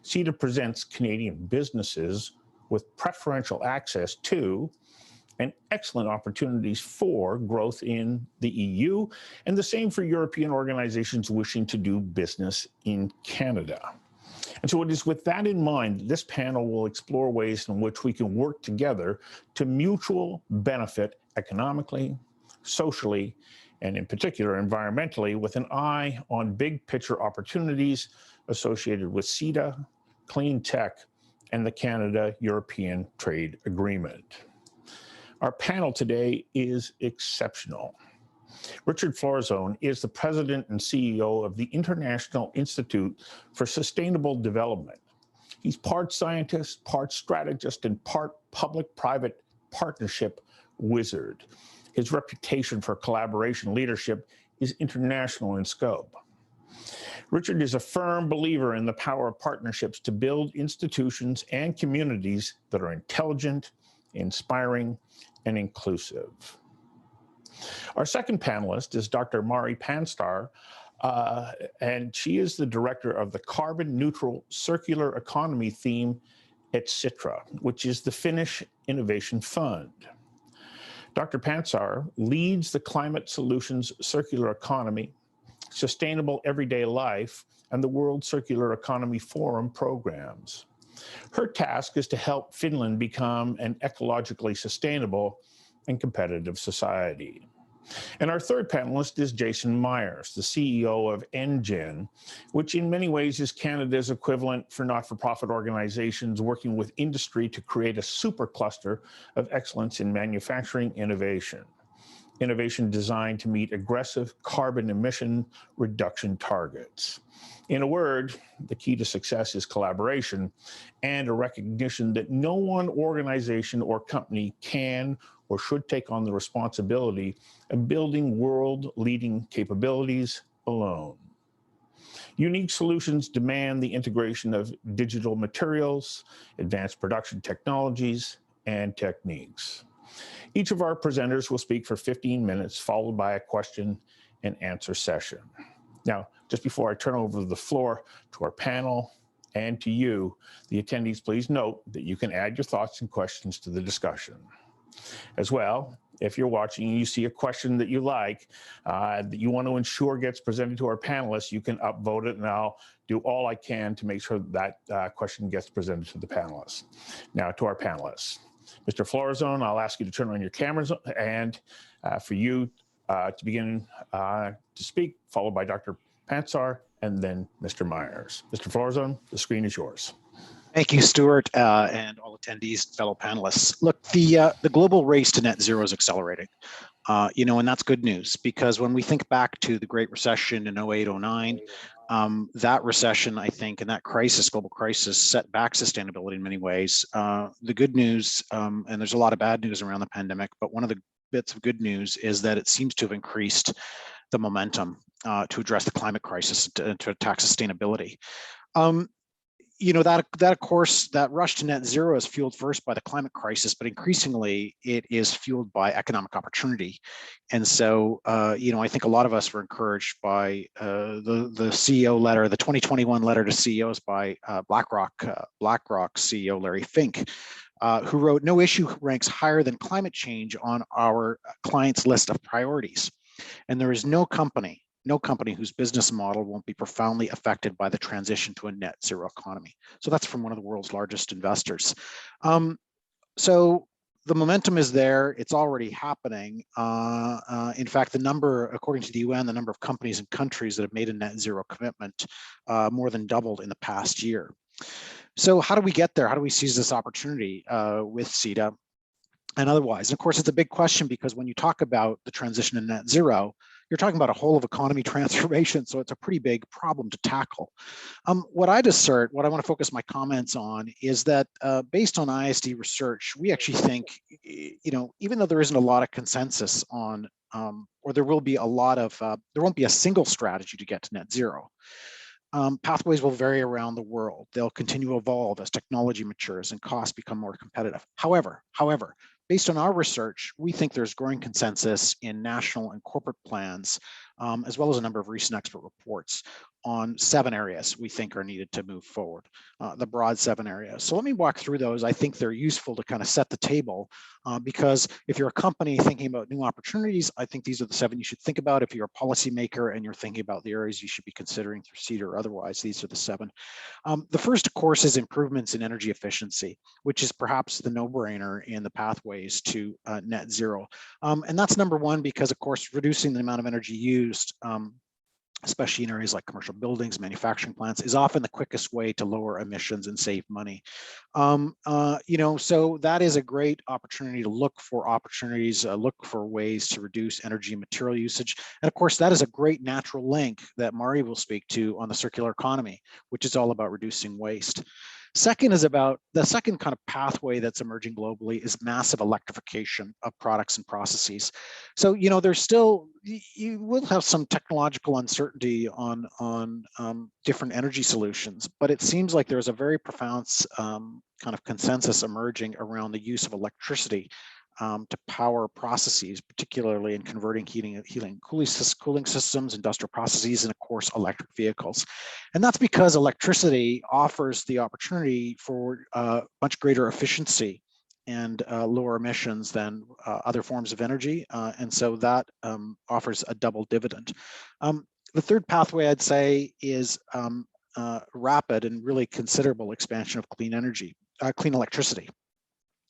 CETA presents Canadian businesses with preferential access to and excellent opportunities for growth in the EU, and the same for European organizations wishing to do business in Canada. And so it is with that in mind, this panel will explore ways in which we can work together to mutual benefit economically, socially, and in particular environmentally, with an eye on big picture opportunities associated with CETA, Cleantech, and the Canada-European Trade Agreement. Our panel today is exceptional. Richard Florzone is the president and CEO of the International Institute for Sustainable Development. He's part scientist, part strategist, and part public-private partnership wizard. His reputation for collaboration leadership is international in scope. Richard is a firm believer in the power of partnerships to build institutions and communities that are intelligent, inspiring, and inclusive. Our second panelist is Dr. Mari Panstar, and she is the director of the Carbon Neutral Circular Economy theme at Sitra, which is the Finnish Innovation Fund. Dr. Panstar leads the Climate Solutions Circular Economy, Sustainable Everyday Life, and the World Circular Economy Forum programs. Her task is to help Finland become an ecologically sustainable and competitive society. And our third panelist is Jason Myers, the CEO of NGen, which in many ways is Canada's equivalent for not-for-profit organizations working with industry to create a supercluster of excellence in manufacturing innovation. Innovation designed to meet aggressive carbon emission reduction targets. In a word, the key to success is collaboration and a recognition that no one organization or company can or should take on the responsibility of building world-leading capabilities alone. Unique solutions demand the integration of digital materials, advanced production technologies, and techniques. Each of our presenters will speak for 15 minutes, followed by a question and answer session. Now, just before I turn over the floor to our panel and to you, the attendees, please note that you can add your thoughts and questions to the discussion. As well, if you're watching and you see a question that you like, that you want to ensure gets presented to our panelists, you can upvote it, and I'll do all I can to make sure that question gets presented to the panelists. Now to our panelists. Mr. Florzone, I'll ask you to turn on your cameras, and for you, to begin to speak, followed by Dr. Panstar, and then Mr. Myers. Mr. Florzone, the screen is yours. Thank you, Stuart, and all attendees, fellow panelists. Look, the global race to net zero is accelerating, and that's good news, because when we think back to the Great Recession in 08, 09, that recession, I think, and that crisis, global crisis, set back sustainability in many ways. The good news, and there's a lot of bad news around the pandemic, but one of the bits of good news is that it seems to have increased the momentum to address the climate crisis, to attack sustainability. That of course, that rush to net zero is fueled first by the climate crisis, but increasingly it is fueled by economic opportunity. And so, I think a lot of us were encouraged by the CEO letter, the 2021 letter to CEOs by BlackRock CEO Larry Fink, who wrote, "No issue ranks higher than climate change on our clients' list of priorities. And there is no company whose business model won't be profoundly affected by the transition to a net zero economy." So that's from one of the world's largest investors. So the momentum is there. It's already happening. In fact, according to the UN, the number of companies and countries that have made a net zero commitment more than doubled in the past year. So how do we get there? How do we seize this opportunity with CETA and otherwise? And of course, it's a big question, because when you talk about the transition to net zero, you're talking about a whole of economy transformation. So it's a pretty big problem to tackle. What I want to focus my comments on is that based on ISD research, we actually think, even though there isn't a lot of consensus on, or there won't be a single strategy to get to net zero. Pathways will vary around the world. They'll continue to evolve as technology matures and costs become more competitive. However, based on our research, we think there's growing consensus in national and corporate plans, as well as a number of recent expert reports on 7 areas we think are needed to move forward, the broad 7 areas. So let me walk through those. I think they're useful to kind of set the table, because if you're a company thinking about new opportunities, I think these are the 7 you should think about. If you're a policymaker and you're thinking about the areas you should be considering through CETA or otherwise, these are the 7. The first, of course, is improvements in energy efficiency, which is perhaps the no-brainer in the pathways to net zero. And that's number 1, because, of course, reducing the amount of energy used, especially in areas like commercial buildings, manufacturing plants, is often the quickest way to lower emissions and save money. So that is a great opportunity to look for opportunities, look for ways to reduce energy and material usage. And of course, that is a great natural link that Mari will speak to on the circular economy, which is all about reducing waste. The second kind of pathway that's emerging globally is massive electrification of products and processes. So, there's still, you will have some technological uncertainty on different energy solutions, but it seems like there's a very profound kind of consensus emerging around the use of electricity to power processes, particularly in converting heating and cooling systems, industrial processes, and of course, electric vehicles. And that's because electricity offers the opportunity for much greater efficiency and lower emissions than other forms of energy. And so that offers a double dividend. The third pathway, I'd say, is rapid and really considerable expansion of clean electricity,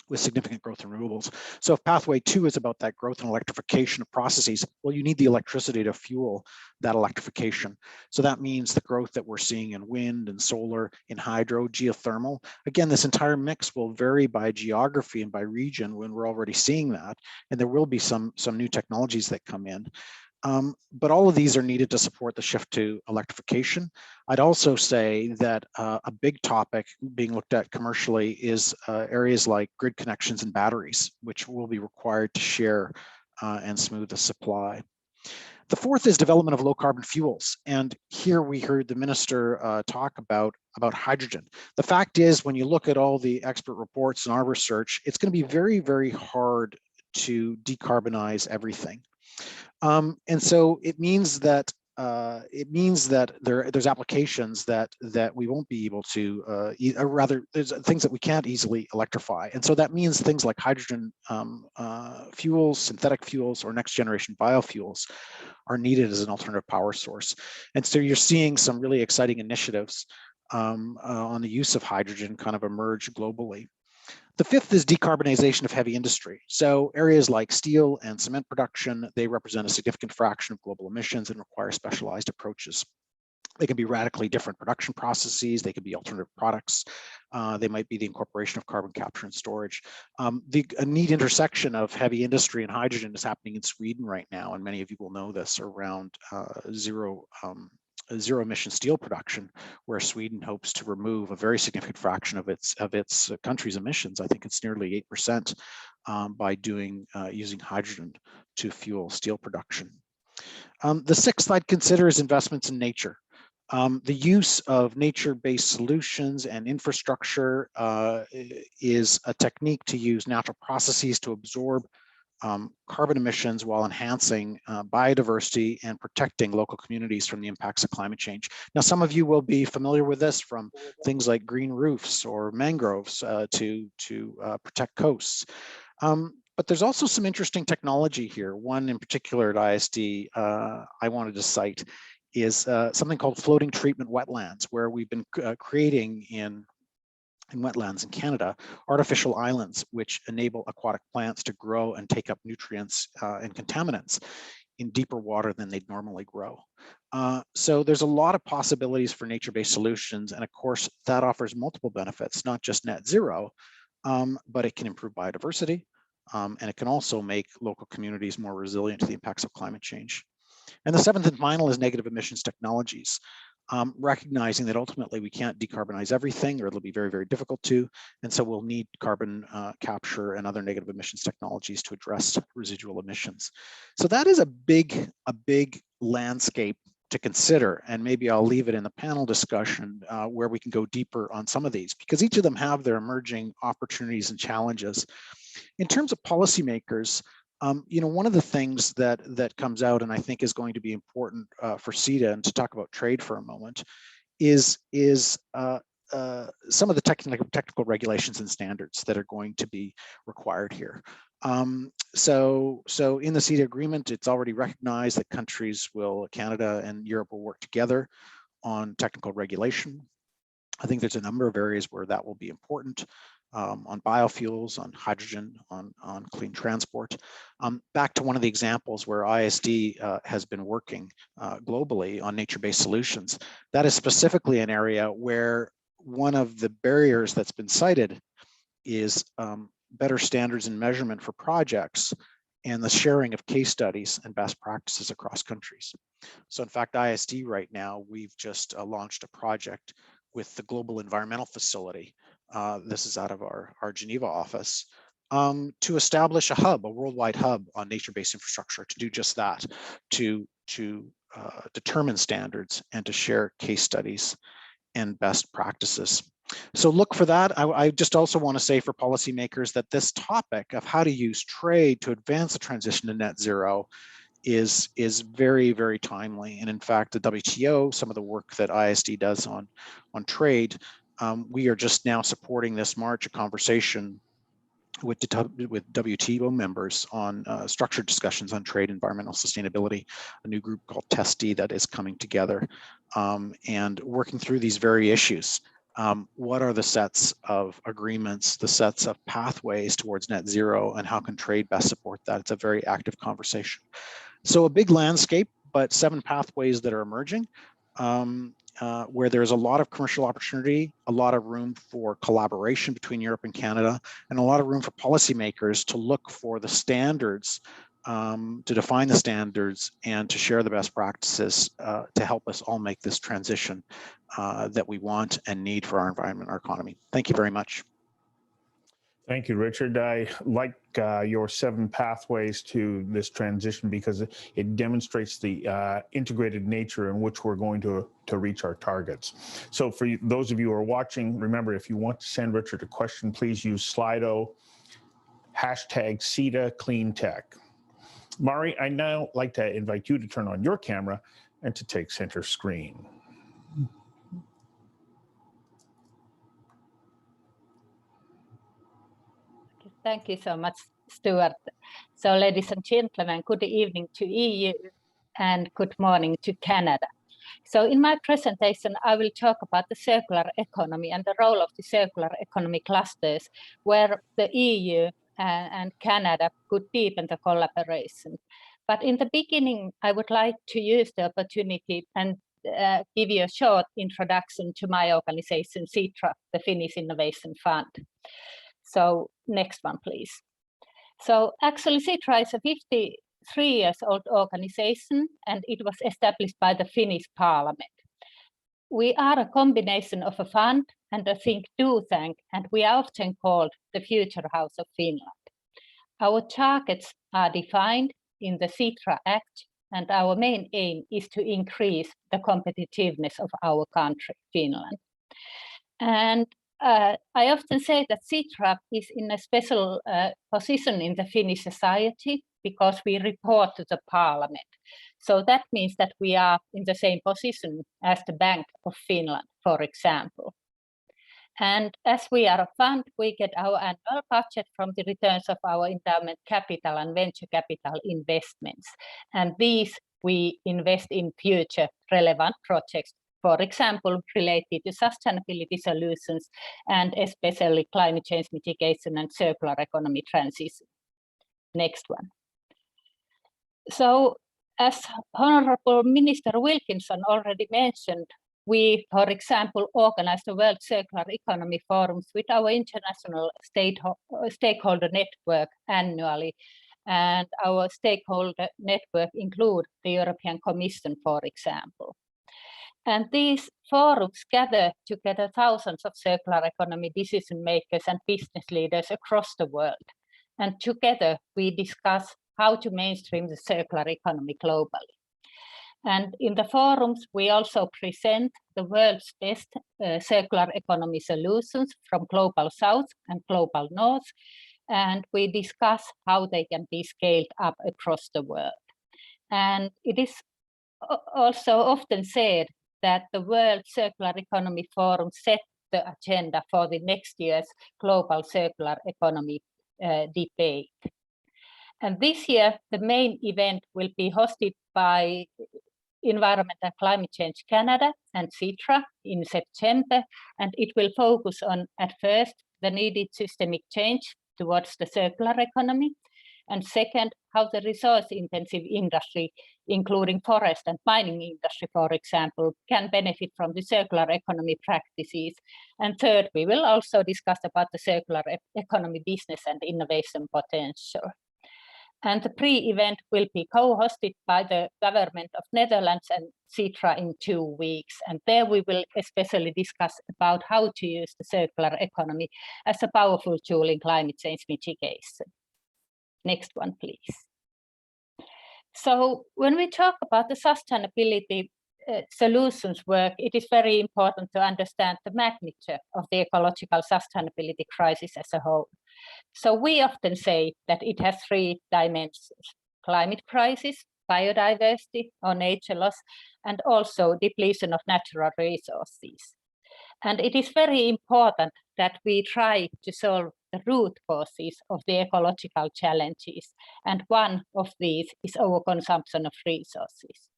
with significant growth in renewables. So if pathway 2 is about that growth and electrification of processes, well, you need the electricity to fuel that electrification. So that means the growth that we're seeing in wind and solar, in hydro, geothermal. Again, this entire mix will vary by geography and by region, when we're already seeing that, and there will be some new technologies that come in. But all of these are needed to support the shift to electrification. I'd also say that a big topic being looked at commercially is areas like grid connections and batteries, which will be required to share and smooth the supply. The fourth is development of low carbon fuels. And here we heard the minister talk about hydrogen. The fact is, when you look at all the expert reports and our research, it's going to be very, very hard to decarbonize everything. And so it means that there's applications that we won't be able to, or rather, there's things that we can't easily electrify. And so that means things like hydrogen fuels, synthetic fuels, or next generation biofuels are needed as an alternative power source. And so you're seeing some really exciting initiatives on the use of hydrogen kind of emerge globally. The fifth is decarbonization of heavy industry. So areas like steel and cement production, they represent a significant fraction of global emissions and require specialized approaches. They can be radically different production processes. They can be alternative products. They might be the incorporation of carbon capture and storage. A neat intersection of heavy industry and hydrogen is happening in Sweden right now, and many of you will know this, around zero emission steel production, where Sweden hopes to remove a very significant fraction of its country's emissions. I think it's nearly 8% by using hydrogen to fuel steel production. The sixth I'd consider is investments in nature. The use of nature-based solutions and infrastructure is a technique to use natural processes to absorb carbon emissions while enhancing biodiversity and protecting local communities from the impacts of climate change. Now, some of you will be familiar with this from things like green roofs or mangroves to protect coasts. But there's also some interesting technology here. One in particular at ISD I wanted to cite is something called floating treatment wetlands, where we've been creating in wetlands in Canada artificial islands which enable aquatic plants to grow and take up nutrients and contaminants in deeper water than they'd normally grow. So there's a lot of possibilities for nature-based solutions, and of course that offers multiple benefits, not just net zero, but it can improve biodiversity, and it can also make local communities more resilient to the impacts of climate change. And the seventh and final is negative emissions technologies, recognizing that ultimately we can't decarbonize everything, or it'll be very, very difficult to, and so we'll need carbon capture and other negative emissions technologies to address residual emissions. So that is a big landscape to consider, and maybe I'll leave it in the panel discussion where we can go deeper on some of these, because each of them have their emerging opportunities and challenges. In terms of policymakers, one of the things that comes out, and I think is going to be important for CETA, and to talk about trade for a moment, is some of the technical regulations and standards that are going to be required here. So in the CETA agreement, it's already recognized that Canada and Europe will work together on technical regulation. I think there's a number of areas where that will be important. On biofuels, on hydrogen, on clean transport. Back to one of the examples where ISD has been working globally on nature-based solutions. That is specifically an area where one of the barriers that's been cited is better standards and measurement for projects and the sharing of case studies and best practices across countries. So in fact, ISD right now, we've just launched a project with the Global Environmental Facility. This is out of our Geneva office, to establish a worldwide hub on nature-based infrastructure, to do just that, to determine standards and to share case studies and best practices. So look for that. I just also want to say for policymakers that this topic of how to use trade to advance the transition to net zero is very, very timely. And in fact, the WTO, some of the work that ISD does on trade, we are just now supporting this March a conversation with WTO members on structured discussions on trade, environmental sustainability, a new group called TESTI that is coming together and working through these very issues. What are the sets of agreements, the sets of pathways towards net zero, and how can trade best support that? It's a very active conversation. So a big landscape, but 7 pathways that are emerging, where there's a lot of commercial opportunity, a lot of room for collaboration between Europe and Canada, and a lot of room for policymakers to look for the standards, to define the standards and to share the best practices to help us all make this transition that we want and need for our environment and our economy. Thank you very much. Thank you, Richard. I like your 7 pathways to this transition because it demonstrates the integrated nature in which we're going to reach our targets. So for those of you who are watching, remember, if you want to send Richard a question, please use Slido, #CETA Cleantech. Mari, I now like to invite you to turn on your camera and to take center screen. Thank you so much, Stuart. So ladies and gentlemen, good evening to EU and good morning to Canada. So in my presentation, I will talk about the circular economy and the role of the circular economy clusters, where the EU and Canada could deepen the collaboration. But in the beginning, I would like to use the opportunity and give you a short introduction to my organization, Sitra, the Finnish Innovation Fund. So next one, please. So actually, Sitra is a 53 years old organization, and it was established by the Finnish Parliament. We are a combination of a fund and a think-do tank, and we are often called the future house of Finland. Our targets are defined in the Sitra Act, and our main aim is to increase the competitiveness of our country, Finland. And I often say that Sitra is in a special position in the Finnish society because we report to the parliament. So that means that we are in the same position as the Bank of Finland, for example. And as we are a fund, we get our annual budget from the returns of our endowment capital and venture capital investments. And these we invest in future relevant projects, for example, related to sustainability solutions and especially climate change mitigation and circular economy transition. Next one. So as Honorable Minister Wilkinson already mentioned, we, for example, organize the World Circular Economy Forums with our international stakeholder network annually. And our stakeholder network include the European Commission, for example. And these forums gather together thousands of circular economy decision makers and business leaders across the world. And together we discuss how to mainstream the circular economy globally. And in the forums, we also present the world's best circular economy solutions from Global South and Global North, and we discuss how they can be scaled up across the world. And it is also often said that the World Circular Economy Forum set the agenda for the next year's Global Circular Economy debate. And this year, the main event will be hosted by Environment and Climate Change Canada and Citra in September, and it will focus on, at first, the needed systemic change towards the circular economy, and second, how the resource-intensive industry, including forest and mining industry, for example, can benefit from the circular economy practices, and third, we will also discuss about the circular economy business and innovation potential. And the pre-event will be co-hosted by the government of Netherlands and Citra in 2 weeks. And there we will especially discuss about how to use the circular economy as a powerful tool in climate change mitigation. Next one, please. So when we talk about the sustainability solutions work, it is very important to understand the magnitude of the ecological sustainability crisis as a whole. So we often say that it has 3 dimensions: climate crisis, biodiversity or nature loss, and also depletion of natural resources. And it is very important that we try to solve the root causes of the ecological challenges. And one of these is overconsumption of resources.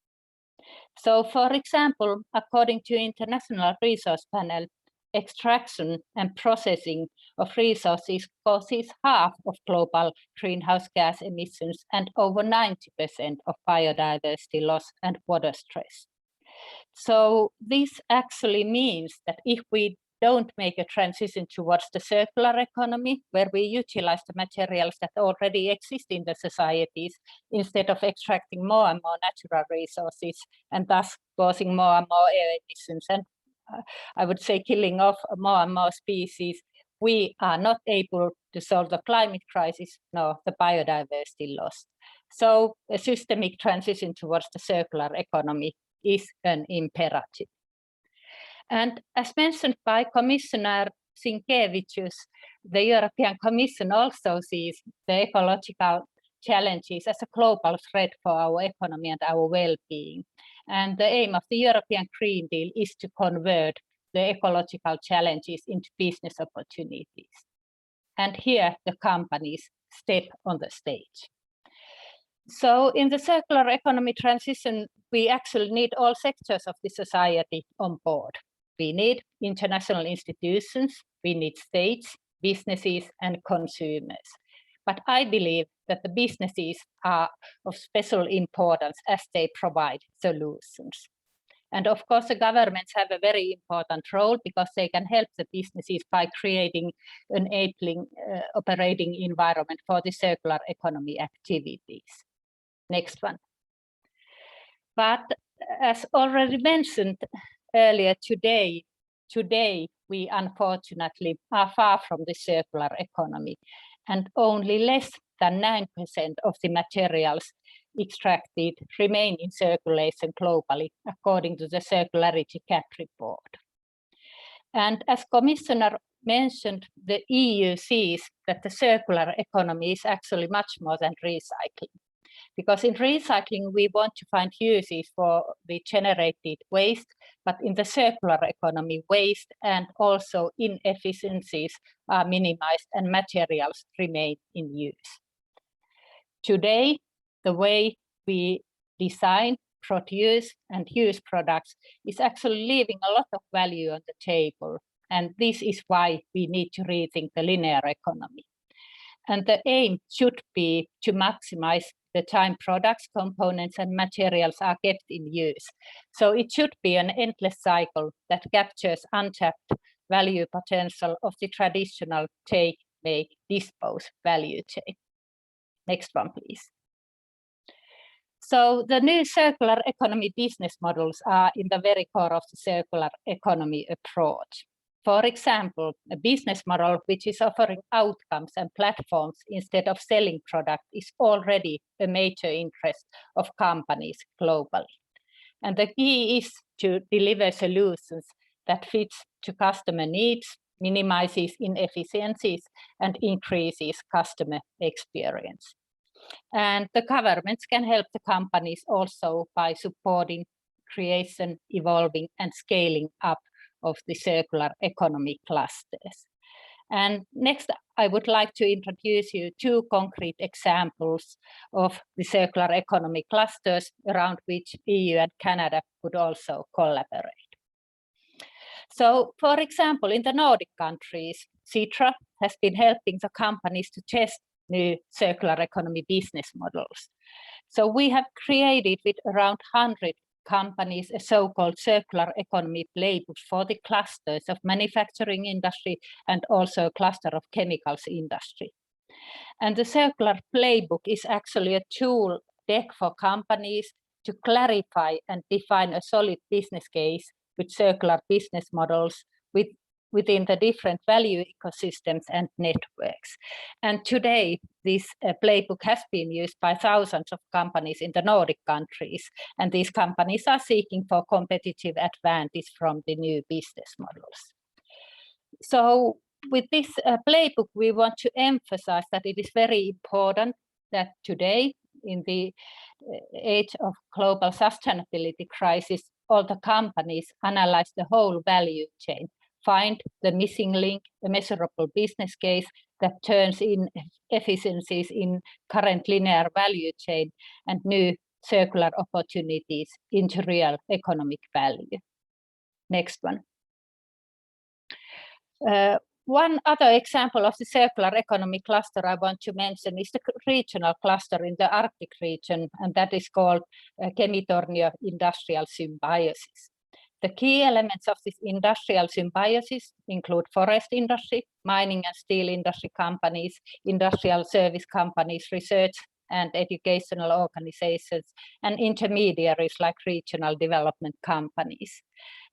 So, for example, according to International Resource Panel, extraction and processing of resources causes half of global greenhouse gas emissions and over 90% of biodiversity loss and water stress. So this actually means that if we don't make a transition towards the circular economy, where we utilize the materials that already exist in the societies, instead of extracting more and more natural resources, and thus causing more and more air emissions, and I would say killing off more and more species, we are not able to solve the climate crisis nor the biodiversity loss. So a systemic transition towards the circular economy is an imperative. And as mentioned by Commissioner Sinkevičius, the European Commission also sees the ecological challenges as a global threat for our economy and our well-being. And the aim of the European Green Deal is to convert the ecological challenges into business opportunities. And here the companies step on the stage. So in the circular economy transition, we actually need all sectors of the society on board. We need international institutions, we need states, businesses, and consumers. But I believe that the businesses are of special importance as they provide solutions. And of course, the governments have a very important role because they can help the businesses by creating an enabling operating environment for the circular economy activities. Next one. But as already mentioned earlier today we unfortunately are far from the circular economy, and only less than 9% of the materials extracted remain in circulation globally, according to the Circularity Gap report. And as Commissioner mentioned, the EU sees that the circular economy is actually much more than recycling. Because in recycling, we want to find uses for the generated waste, but in the circular economy, waste and also inefficiencies are minimized and materials remain in use. Today, the way we design, produce, and use products is actually leaving a lot of value on the table. And this is why we need to rethink the linear economy. And the aim should be to maximize the time products, components, and materials are kept in use. So it should be an endless cycle that captures untapped value potential of the traditional take, make, dispose value chain. Next one, please. So the new circular economy business models are in the very core of the circular economy approach. For example, a business model which is offering outcomes and platforms instead of selling product is already a major interest of companies globally. And the key is to deliver solutions that fits to customer needs, minimizes inefficiencies, and increases customer experience. And the governments can help the companies also by supporting creation, evolving, and scaling up of the circular economy clusters. And next, I would like to introduce you two concrete examples of the circular economy clusters around which EU and Canada could also collaborate. So, for example, in the Nordic countries, Sitra has been helping the companies to test new circular economy business models. So we have created with around 100 companies a so-called circular economy playbook for the clusters of manufacturing industry and also a cluster of chemicals industry. And the circular playbook is actually a tool deck for companies to clarify and define a solid business case with circular business models within the different value ecosystems and networks. And today, this playbook has been used by thousands of companies in the Nordic countries, and these companies are seeking for competitive advantage from the new business models. So with this playbook, we want to emphasize that it is very important that today, in the age of global sustainability crisis, all the companies analyze the whole value chain, find the missing link, a measurable business case that turns in efficiencies in current linear value chain and new circular opportunities into real economic value. Next one. One other example of the circular economy cluster I want to mention is the regional cluster in the Arctic region, and that is called Camitornia industrial symbiosis. The key elements of this industrial symbiosis include forest industry, mining and steel industry companies, industrial service companies, research and educational organizations, and intermediaries like regional development companies.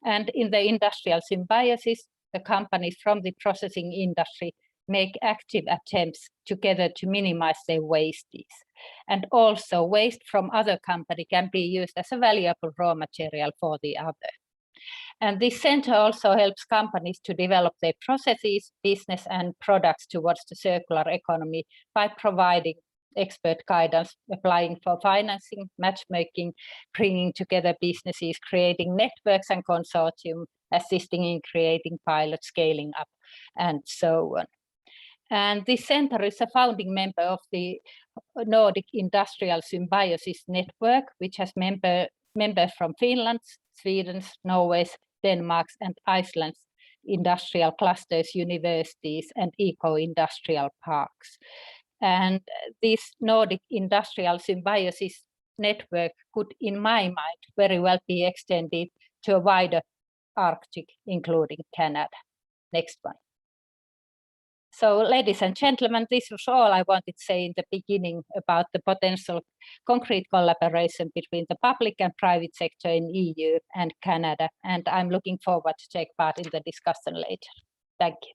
And in the industrial symbiosis, the companies from the processing industry make active attempts together to minimize their wastes. And also waste from other companies can be used as a valuable raw material for the other. And this center also helps companies to develop their processes, business, and products towards the circular economy by providing expert guidance, applying for financing, matchmaking, bringing together businesses, creating networks and consortium, assisting in creating pilots, scaling up, and so on. And this center is a founding member of the Nordic Industrial Symbiosis Network, which has members from Finland, Sweden, Norway, Denmark, and Iceland's industrial clusters, universities, and eco-industrial parks. And this Nordic Industrial Symbiosis Network could, in my mind, very well be extended to a wider Arctic, including Canada. Next one. So, ladies and gentlemen, this was all I wanted to say in the beginning about the potential concrete collaboration between the public and private sector in EU and Canada. And I'm looking forward to take part in the discussion later. Thank you.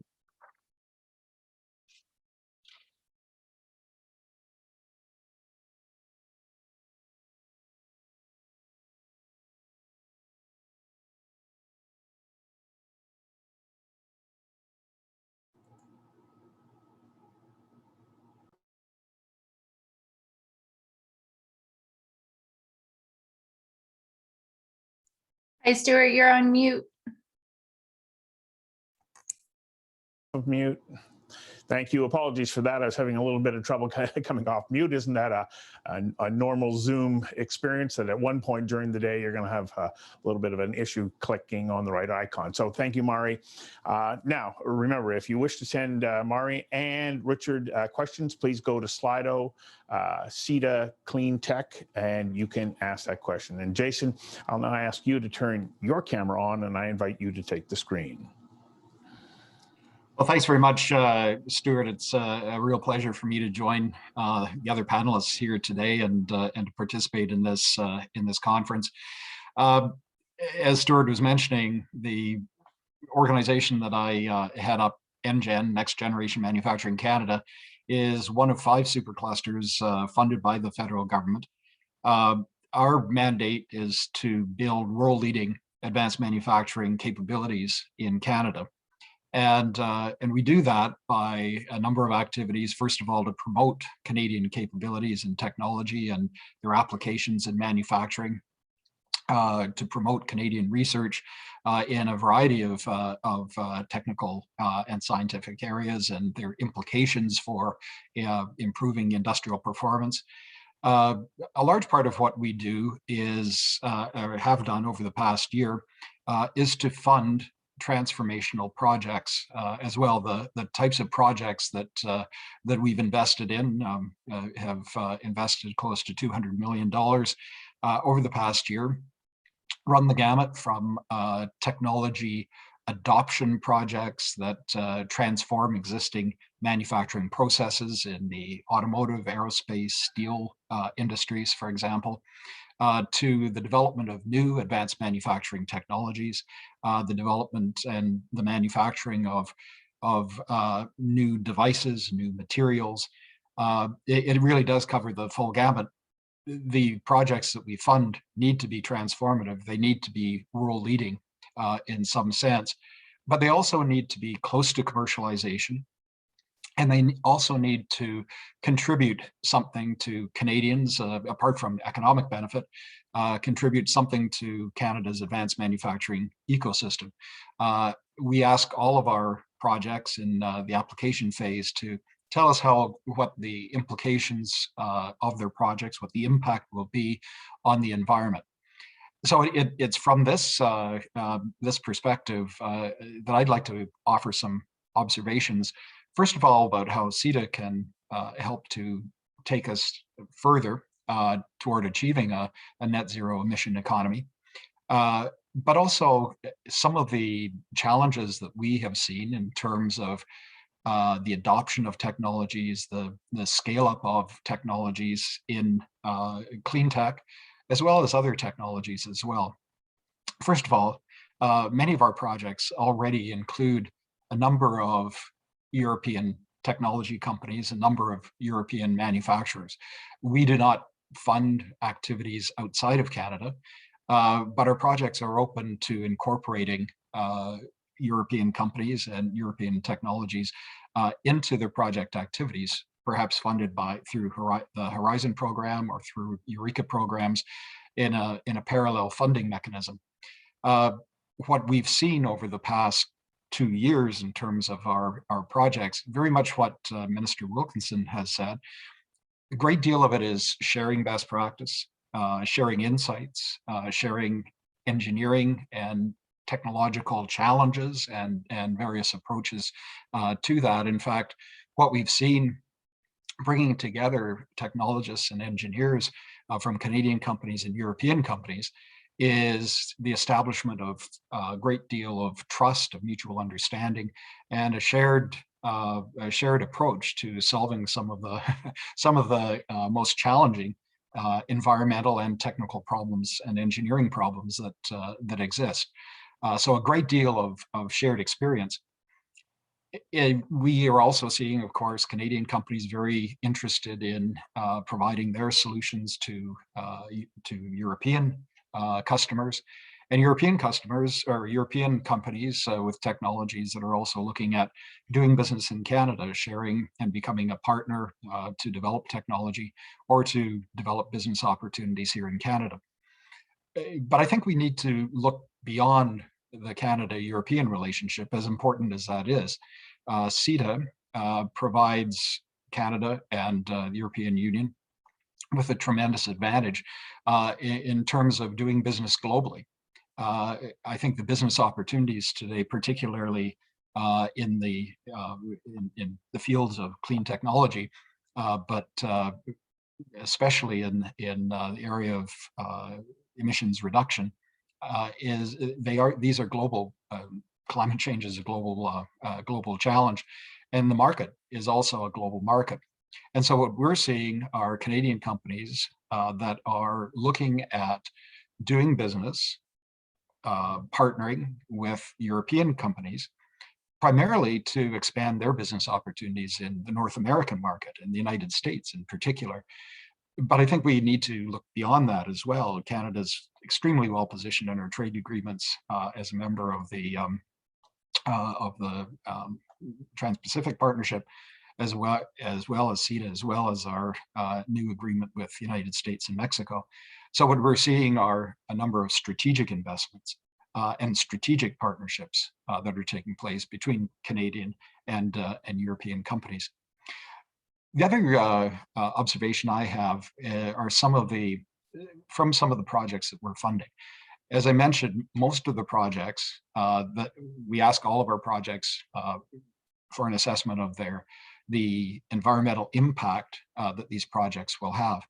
Hi, Stuart, you're on mute. Mute. Thank you. Apologies for that. I was having a little bit of trouble coming off mute. Isn't that a normal Zoom experience that at one point during the day, you're going to have a little bit of an issue clicking on the right icon. So thank you, Mari. Now, remember, if you wish to send Mari and Richard questions, please go to Slido, CETA, Cleantech, and you can ask that question. And Jason, I'll now ask you to turn your camera on, and I invite you to take the screen. Well, thanks very much, Stuart. It's a real pleasure for me to join the other panelists here today and to participate in this conference. As Stuart was mentioning, the organization that I head up, NGen, Next Generation Manufacturing Canada, is one of 5 superclusters funded by the federal government. Our mandate is to build world-leading advanced manufacturing capabilities in Canada. And we do that by a number of activities. First of all, to promote Canadian capabilities and technology and their applications in manufacturing, to promote Canadian research in a variety of technical and scientific areas and their implications for improving industrial performance. A large part of what we do is, or have done over the past year, is to fund transformational projects as well. The types of projects that that we've invested in have invested close to $200 million over the past year, run the gamut from technology adoption projects that transform existing manufacturing processes in the automotive, aerospace, steel industries, for example, to the development of new advanced manufacturing technologies, the development and the manufacturing of new devices, new materials. It really does cover the full gamut. The projects that we fund need to be transformative. They need to be world leading in some sense, but they also need to be close to commercialization. And they also need to contribute something to Canadians, apart from economic benefit, contribute something to Canada's advanced manufacturing ecosystem. We ask all of our projects in the application phase to tell us what the implications of their projects, what the impact will be on the environment. So it's from this this perspective that I'd like to offer some observations. First of all, about how CETA can help to take us further toward achieving a net zero emission economy, but also some of the challenges that we have seen in terms of the adoption of technologies, the scale up of technologies in clean tech, as well as other technologies as well. First of all, many of our projects already include a number of European technology companies, a number of European manufacturers. We do not fund activities outside of Canada, but our projects are open to incorporating European companies and European technologies into their project activities, perhaps funded through the Horizon program or through Eureka programs in a parallel funding mechanism. What we've seen over the past 2 years in terms of our projects, very much what Minister Wilkinson has said. A great deal of it is sharing best practice, sharing insights, sharing engineering and technological challenges and various approaches to that. In fact, what we've seen bringing together technologists and engineers from Canadian companies and European companies is the establishment of a great deal of trust, of mutual understanding, and a shared approach to solving some of the most challenging environmental and technical problems and engineering problems that exist. So a great deal of shared experience. We are also seeing, of course, Canadian companies very interested in providing their solutions to European customers, and European customers or European companies with technologies that are also looking at doing business in Canada, sharing and becoming a partner to develop technology or to develop business opportunities here in Canada. But I think we need to look beyond the Canada-European relationship, as important as that is. CETA provides Canada and the European Union with a tremendous advantage in terms of doing business globally. I think the business opportunities today, particularly in the fields of clean technology, but especially in the area of emissions reduction, these are global. Climate change is a global challenge, and the market is also a global market. And so what we're seeing are Canadian companies that are looking at doing business, partnering with European companies, primarily to expand their business opportunities in the North American market, in the United States in particular. But I think we need to look beyond that as well. Canada's extremely well positioned in our trade agreements as a member of the Trans-Pacific Partnership, as well as CETA, as well as our new agreement with the United States and Mexico. So what we're seeing are a number of strategic investments and strategic partnerships that are taking place between Canadian and European companies. The other observation I have are from some of the projects that we're funding. As I mentioned, most of the projects that we ask all of our projects for an assessment of the environmental impact that these projects will have.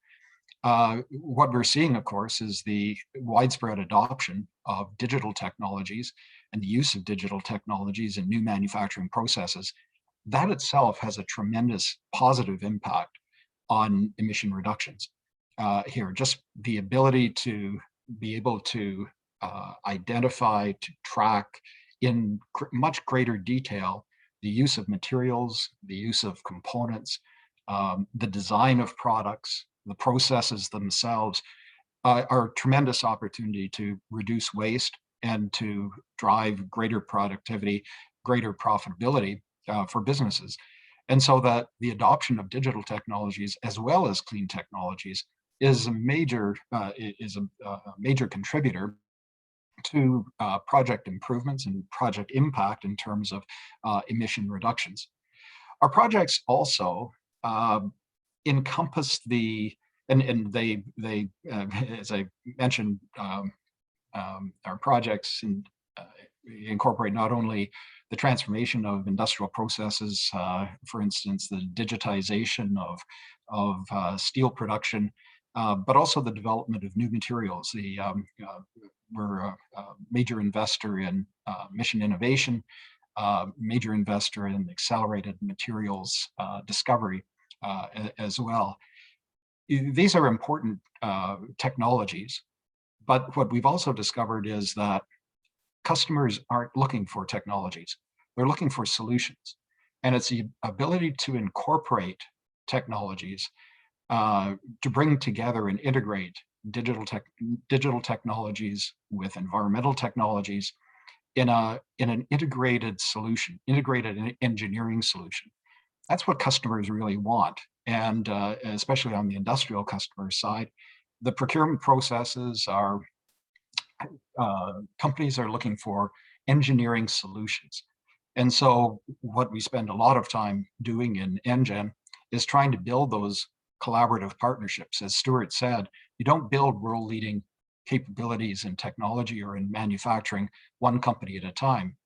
What we're seeing, of course, is the widespread adoption of digital technologies and the use of digital technologies in new manufacturing processes. That itself has a tremendous positive impact on emission reductions. Here, just the ability to be able to identify, to track in much greater detail the use of materials, the use of components, the design of products, the processes themselves are a tremendous opportunity to reduce waste and to drive greater productivity, greater profitability for businesses. And so that the adoption of digital technologies as well as clean technologies is a major contributor to project improvements and project impact in terms of emission reductions. Our projects also encompass and they as I mentioned, our projects incorporate not only the transformation of industrial processes, for instance, the digitization of steel production, but also the development of new materials. We're a major investor in mission innovation, major investor in accelerated materials discovery as well. These are important technologies, but what we've also discovered is that customers aren't looking for technologies, they're looking for solutions. And it's the ability to incorporate technologies to bring together and integrate digital technologies with environmental technologies in an integrated solution, integrated engineering solution. That's what customers really want. And especially on the industrial customer side, the procurement processes are, companies are looking for engineering solutions. And so what we spend a lot of time doing in NGen is trying to build those collaborative partnerships. As Stuart said, you don't build world-leading capabilities in technology or in manufacturing one company at a time.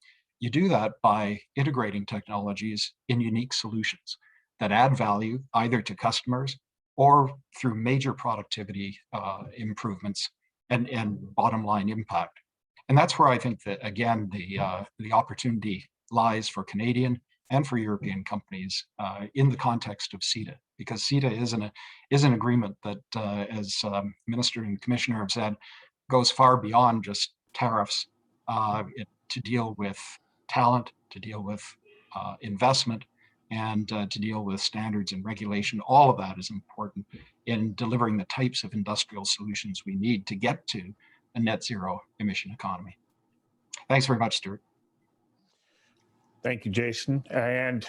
You do that by integrating technologies in unique solutions that add value either to customers or through major productivity improvements and bottom line impact. And that's where I think that, again, the opportunity lies for Canadian and for European companies in the context of CETA, because CETA is an agreement that, as Minister and Commissioner have said, goes far beyond just tariffs to deal with talent, to deal with investment, and to deal with standards and regulation. All of that is important in delivering the types of industrial solutions we need to get to a net zero emission economy. Thanks very much, Stuart. Thank you, Jason. And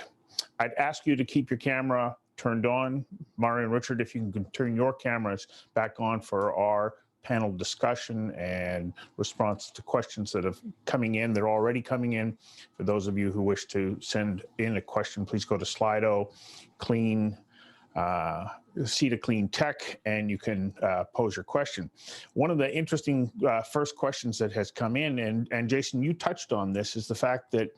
I'd ask you to keep your camera turned on. Mari and Richard, if you can turn your cameras back on for our panel discussion and response to questions that are coming in. They're already coming in. For those of you who wish to send in a question, please go to Slido, CETA Cleantech, and you can pose your question. One of the interesting first questions that has come in, and Jason, you touched on this, is the fact that,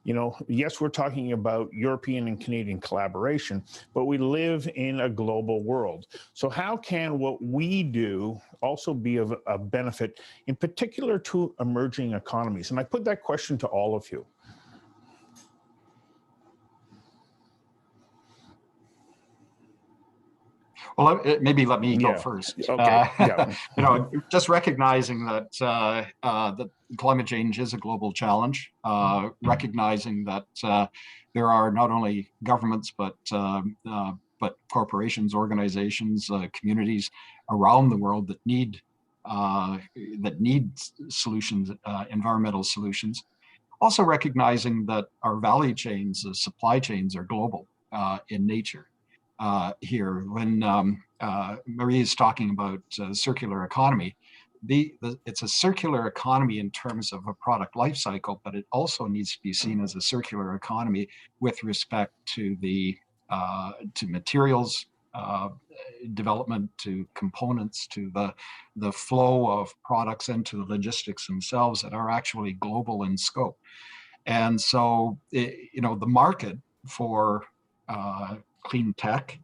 you know, yes, we're talking about European and Canadian collaboration, but we live in a global world. So how can what we do also be of a benefit, in particular to emerging economies? And I put that question to all of you. Well, maybe let me go first. Okay. You know, just recognizing that that climate change is a global challenge, recognizing that there are not only governments but corporations, organizations, communities around the world that need solutions, environmental solutions. Also recognizing that our value chains, supply chains, are global in nature. Here, when Marie is talking about circular economy, it's a circular economy in terms of a product life cycle, but it also needs to be seen as a circular economy with respect to to materials development, to components, to the flow of products, and to the logistics themselves that are actually global in scope. And so, you know, the market for clean tech,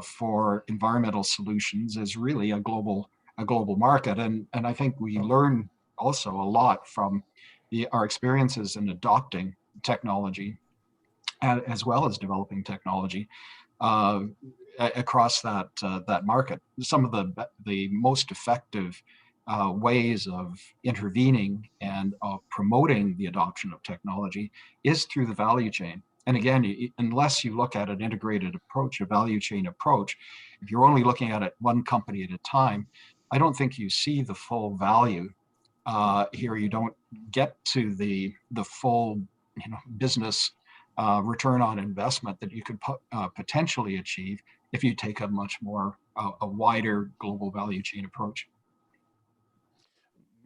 for environmental solutions is really a global market. And I think we learn also a lot from our experiences in adopting technology as well as developing technology across that market. Some of the most effective ways of intervening and of promoting the adoption of technology is through the value chain. And again, unless you look at an integrated approach, a value chain approach, if you're only looking at it one company at a time, I don't think you see the full value here. You don't get to the full, you know, business return on investment that you could potentially achieve if you take a much more a wider global value chain approach.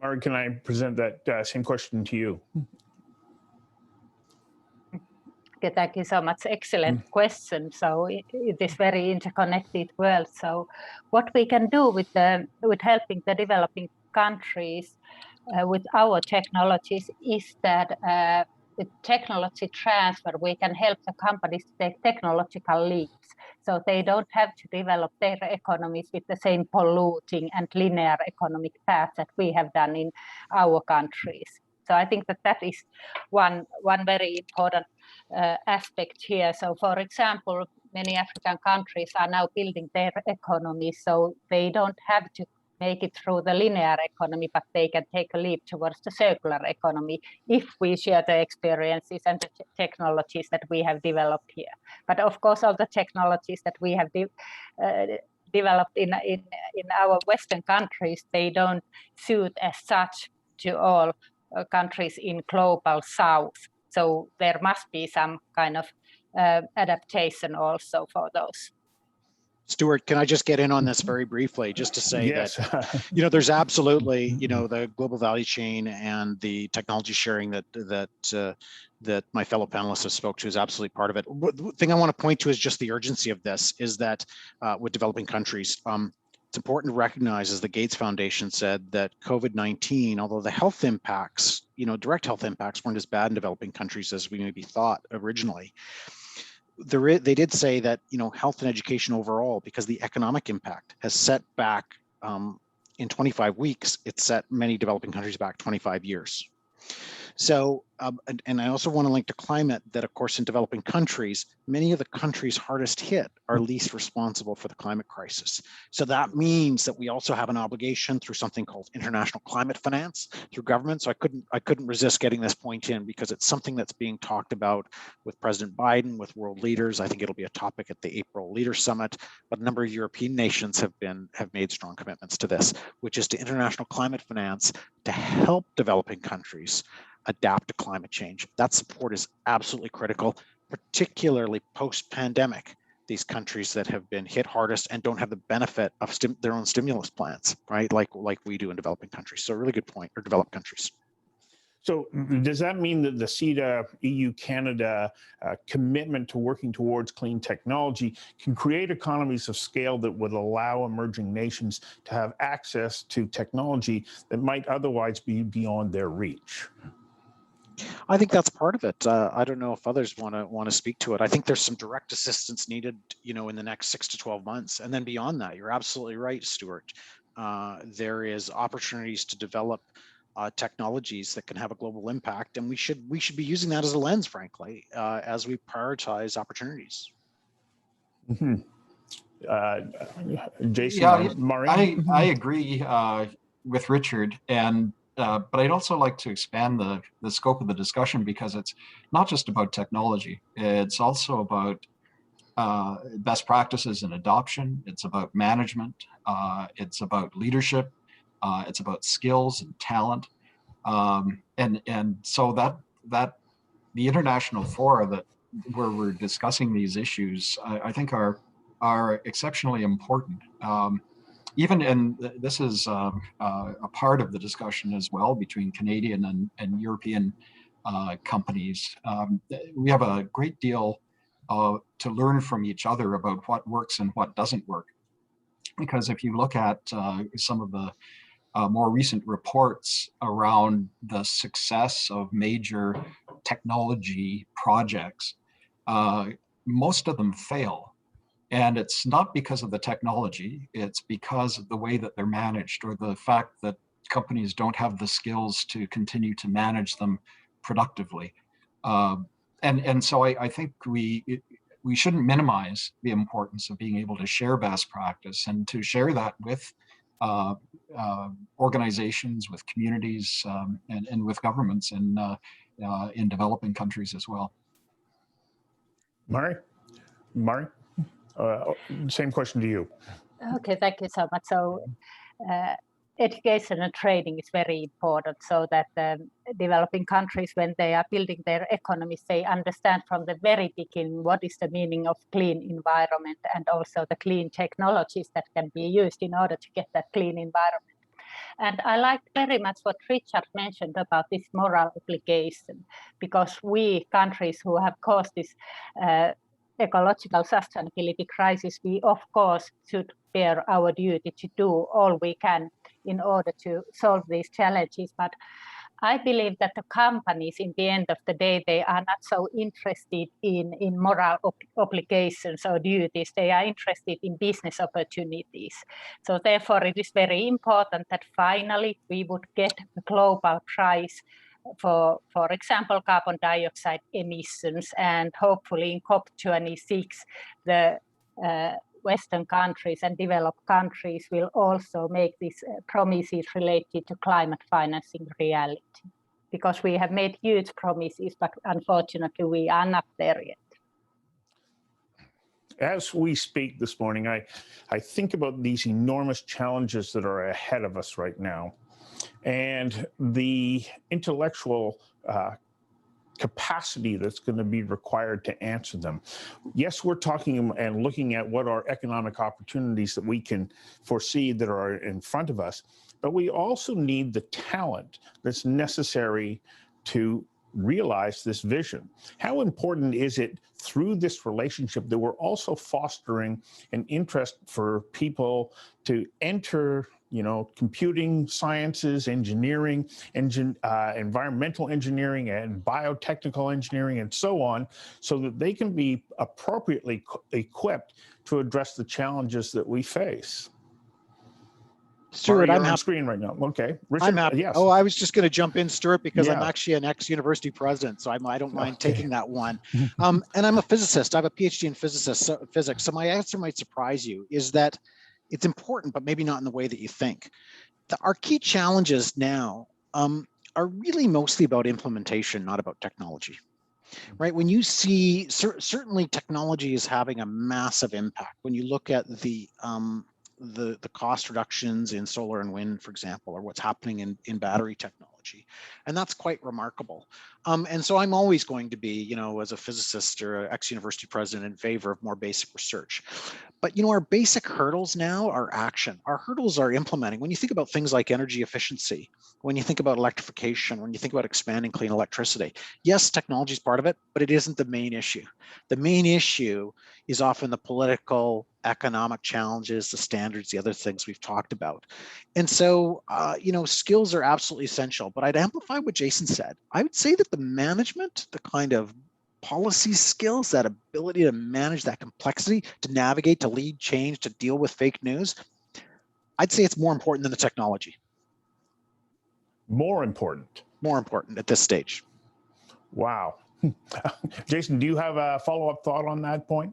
Mari, can I present that same question to you? Okay, thank you so much. Excellent question. So it is very interconnected world. So what we can do with helping the developing countries with our technologies is that with technology transfer, we can help the companies take technological leaps. So they don't have to develop their economies with the same polluting and linear economic path that we have done in our countries. So I think that is one very important aspect here. So for example, many African countries are now building their economy, so they don't have to make it through the linear economy, but they can take a leap towards the circular economy if we share the experiences and the technologies that we have developed here. But of course, all the technologies that we have developed in our Western countries, they don't suit as such to all countries in global South. So there must be some kind of adaptation also for those. Stuart, can I just get in on this very briefly, just to say Yes. that, there's absolutely, the global value chain and the technology sharing that my fellow panelists have spoke to is absolutely part of it. The thing I want to point to is just the urgency of this is that with developing countries, it's important to recognize, as the Gates Foundation said, that COVID-19, although the health impacts, direct health impacts weren't as bad in developing countries as we maybe thought originally. They did say that, health and education overall, because the economic impact has set back in 25 weeks, it set many developing countries back 25 years. So, and I also want to link to climate that, of course, in developing countries, many of the countries hardest hit are least responsible for the climate crisis. So that means that we also have an obligation through something called international climate finance through government. So I couldn't resist getting this point in, because it's something that's being talked about with President Biden, with world leaders. I think it'll be a topic at the April Leaders Summit, but a number of European nations have made strong commitments to this, which is to international climate finance to help developing countries adapt to climate change. That support is absolutely critical, particularly post-pandemic. These countries that have been hit hardest and don't have the benefit of their own stimulus plans, right? Like we do in developing countries. So a really good point, or developed countries. So does that mean that the CETA EU-Canada commitment to working towards clean technology can create economies of scale that would allow emerging nations to have access to technology that might otherwise be beyond their reach? I think that's part of it. I don't know if others want to speak to it. I think there's some direct assistance needed, in the next 6 to 12 months, and then beyond that, you're absolutely right, Stuart. There is opportunities to develop technologies that can have a global impact, and we should be using that as a lens, frankly, as we prioritize opportunities. Mm-hmm. Jason, yeah, Maureen? I agree with Richard, and but I'd also like to expand the scope of the discussion, because it's not just about technology. It's also about best practices and adoption. It's about management. It's about leadership. It's about skills and talent. And so that the international fora where we're discussing these issues, I think are exceptionally important. Even, and this is a part of the discussion as well between Canadian and European companies. We have a great deal to learn from each other about what works and what doesn't work. Because if you look at some of the more recent reports around the success of major technology projects, most of them fail. And it's not because of the technology, it's because of the way that they're managed, or the fact that companies don't have the skills to continue to manage them productively. And so I think we shouldn't minimize the importance of being able to share best practice, and to share that with organizations, with communities, and with governments in developing countries as well. Mari? Same question to you. Okay, thank you so much. So education and training is very important, so that developing countries, when they are building their economies, they understand from the very beginning what is the meaning of clean environment, and also the clean technologies that can be used in order to get that clean environment. And I liked very much what Richard mentioned about this moral obligation, because we countries who have caused this ecological sustainability crisis, we of course should bear our duty to do all we can in order to solve these challenges. But I believe that the companies, in the end of the day, they are not so interested in moral obligations or duties. They are interested in business opportunities. So therefore, it is very important that finally we would get a global price for example, carbon dioxide emissions, and hopefully in COP26, the Western countries and developed countries will also make these promises related to climate financing reality. Because we have made huge promises, but unfortunately we are not there yet. As we speak this morning, I think about these enormous challenges that are ahead of us right now. And the intellectual capacity that's going to be required to answer them. Yes, we're talking and looking at what are economic opportunities that we can foresee that are in front of us, but we also need the talent that's necessary to realize this vision. How important is it through this relationship that we're also fostering an interest for people to enter, computing sciences, engineering, environmental engineering, and biotechnical engineering, and so on, so that they can be appropriately equipped to address the challenges that we face? Stuart, I'm on happy. Screen right now. Okay, Richard. I'm happy. Yes. Oh, I was just going to jump in, Stuart, because I'm Yeah. actually an ex-university president, so I don't mind Okay. taking that one. And I'm a physicist. I have a PhD in physics. So my answer might surprise you, is that it's important, but maybe not in the way that you think. Our key challenges now are really mostly about implementation, not about technology. Right? When you see, certainly technology is having a massive impact. When you look at the cost reductions in solar and wind, for example, or what's happening in battery technology. And that's quite remarkable. And so I'm always going to be, as a physicist or ex-university president, in favor of more basic research. But, our basic hurdles now are action. Our hurdles are implementing. When you think about things like energy efficiency, when you think about electrification, when you think about expanding clean electricity, yes, technology is part of it, but it isn't the main issue. The main issue is often the political, economic challenges, the standards, the other things we've talked about. And so, skills are absolutely essential, but I'd amplify what Jason said. I would say that the management, the kind of policy skills, that ability to manage that complexity, to navigate, to lead change, to deal with fake news, I'd say it's more important than the technology. More important at this stage. Wow. Jason, do you have a follow-up thought on that point?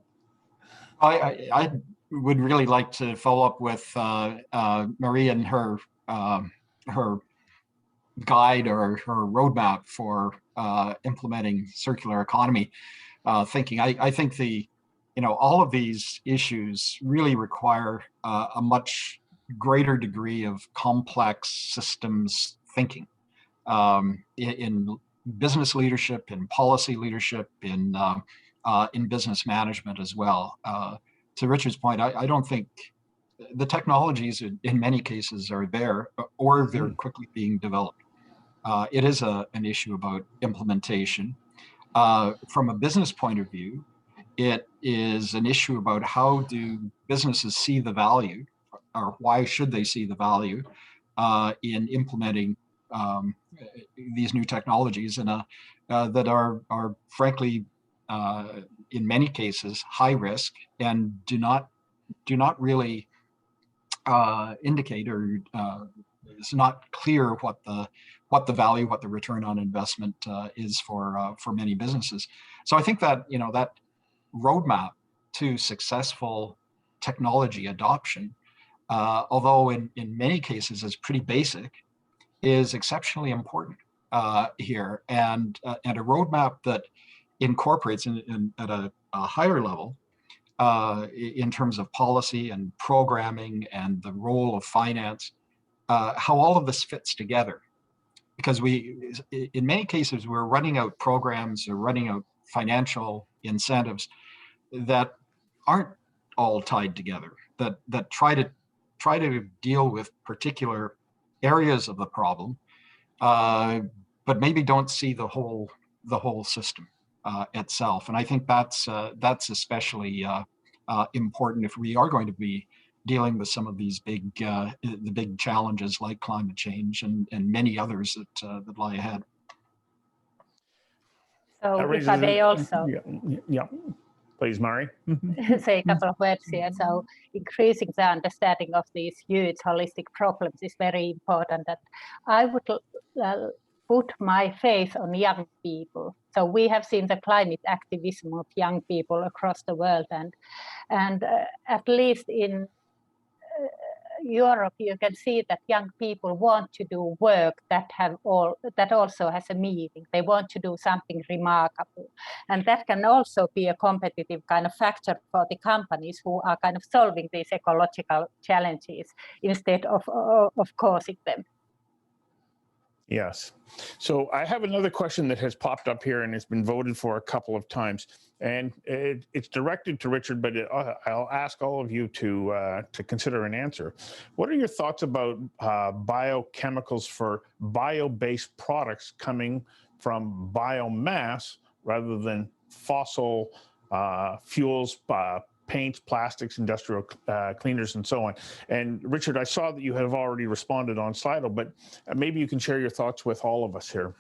I would really like to follow up with Marie and her guide or her roadmap for implementing circular economy thinking. I think all of these issues really require a much greater degree of complex systems thinking in business leadership, in policy leadership, in business management as well. To Richard's point, I don't think the technologies in many cases are there, or they're quickly being developed. It is an issue about implementation. From a business point of view, it is an issue about how do businesses see the value, or why should they see the value in implementing these new technologies that are frankly in many cases high risk and do not really indicate, or it's not clear what the value, what the return on investment is for many businesses. So I think that that roadmap to successful technology adoption, although in many cases is pretty basic, is exceptionally important here, and a roadmap that incorporates at a higher level in terms of policy and programming and the role of finance, how all of this fits together. Because in many cases, we're running out programs or running out financial incentives that aren't all tied together, that try to deal with particular areas of the problem, but maybe don't see the whole system itself. And I think that's especially important if we are going to be dealing with some of these big challenges like climate change and many others that lie ahead. So if I may also yeah. Please, Mari. say a couple of words here. So increasing the understanding of these huge holistic problems is very important. That I would put my faith on young people. So we have seen the climate activism of young people across the world, and at least in Europe, you can see that young people want to do work that also has a meaning. They want to do something remarkable, and that can also be a competitive kind of factor for the companies who are kind of solving these ecological challenges instead of causing them. Yes. So I have another question that has popped up here and it's been voted for a couple of times. And it's directed to Richard, but I'll ask all of you to consider an answer. What are your thoughts about biochemicals for bio-based products coming from biomass rather than fossil fuels, paints, plastics, industrial cleaners, and so on? And Richard, I saw that you have already responded on Slido, but maybe you can share your thoughts with all of us here.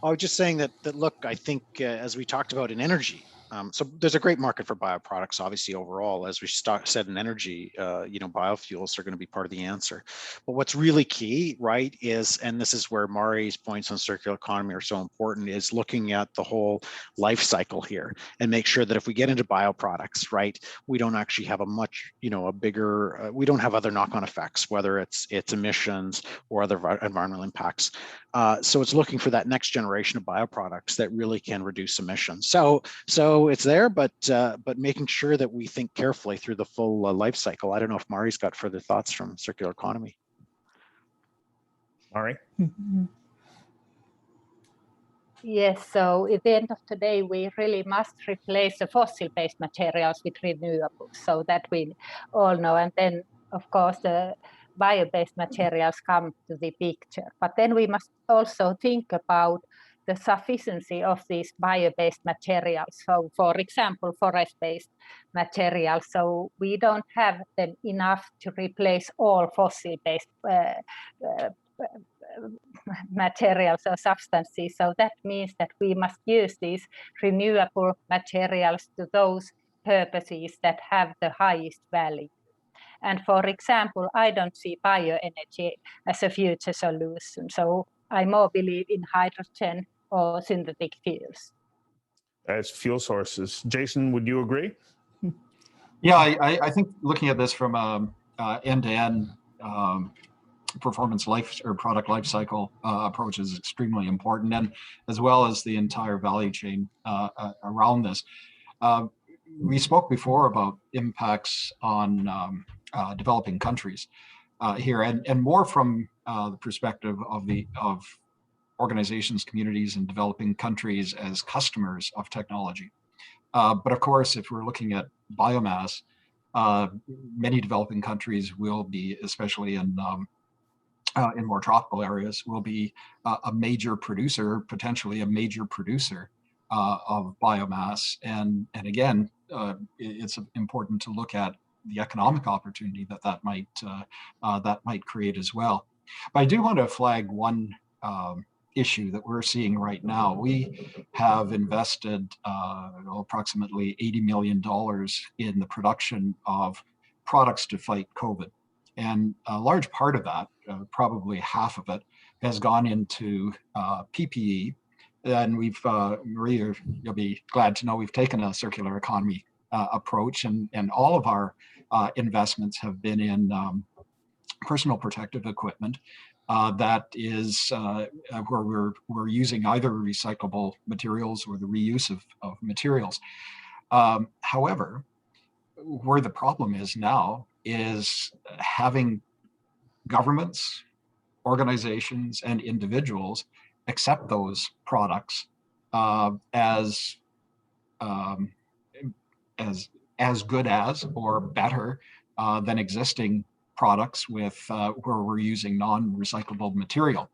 I was just saying that look, I think as we talked about in energy, so there's a great market for bioproducts, obviously overall, as we said in energy, biofuels are going to be part of the answer. But what's really key, right, is, and this is where Mari's points on circular economy are so important, is looking at the whole life cycle here and make sure that if we get into bioproducts, right, we don't actually have a much, a bigger, we don't have other knock-on effects, whether it's emissions or other environmental impacts. So it's looking for that next generation of bioproducts that really can reduce emissions. So it's there, but making sure that we think carefully through the full life cycle. I don't know if Mari's got further thoughts from circular economy. Mari? Yes, so at the end of the day, we really must replace the fossil-based materials with renewables, so that we all know. And then, of course, the bio-based materials come to the picture. But then we must also think about the sufficiency of these bio-based materials. So, for example, forest-based materials. So we don't have them enough to replace all fossil-based materials or substances. So that means that we must use these renewable materials to those purposes that have the highest value. And for example, I don't see bioenergy as a future solution. So I more believe in hydrogen or synthetic fuels. As fuel sources. Jason, would you agree? Yeah, I think looking at this from end-to-end performance life or product life cycle approach is extremely important, and as well as the entire value chain around this. We spoke before about impacts on developing countries here, and more from the perspective of organizations, communities, and developing countries as customers of technology. But of course, if we're looking at biomass, many developing countries will be, especially in more tropical areas, will be a major producer, potentially a major producer of biomass. And again, it's important to look at the economic opportunity that might create as well. But I do want to flag one issue that we're seeing right now. We have invested approximately $80 million in the production of products to fight COVID. And a large part of that, probably half of it, has gone into PPE. And we've, Maria, you'll be glad to know we've taken a circular economy approach, and all of our investments have been in personal protective equipment that is where we're using either recyclable materials or the reuse of materials. However, where the problem is now is having governments, organizations, and individuals accept those products as good as or better than existing products with where we're using non-recyclable material.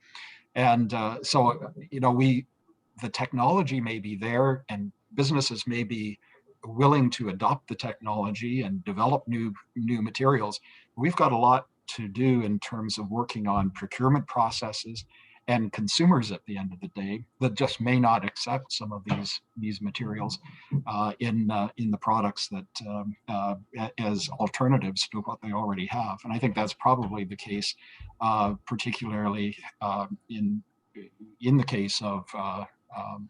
And so, the technology may be there, and businesses may be willing to adopt the technology and develop new materials. We've got a lot to do in terms of working on procurement processes and consumers at the end of the day that just may not accept some of these materials in the products that as alternatives to what they already have. And I think that's probably the case, particularly in the case of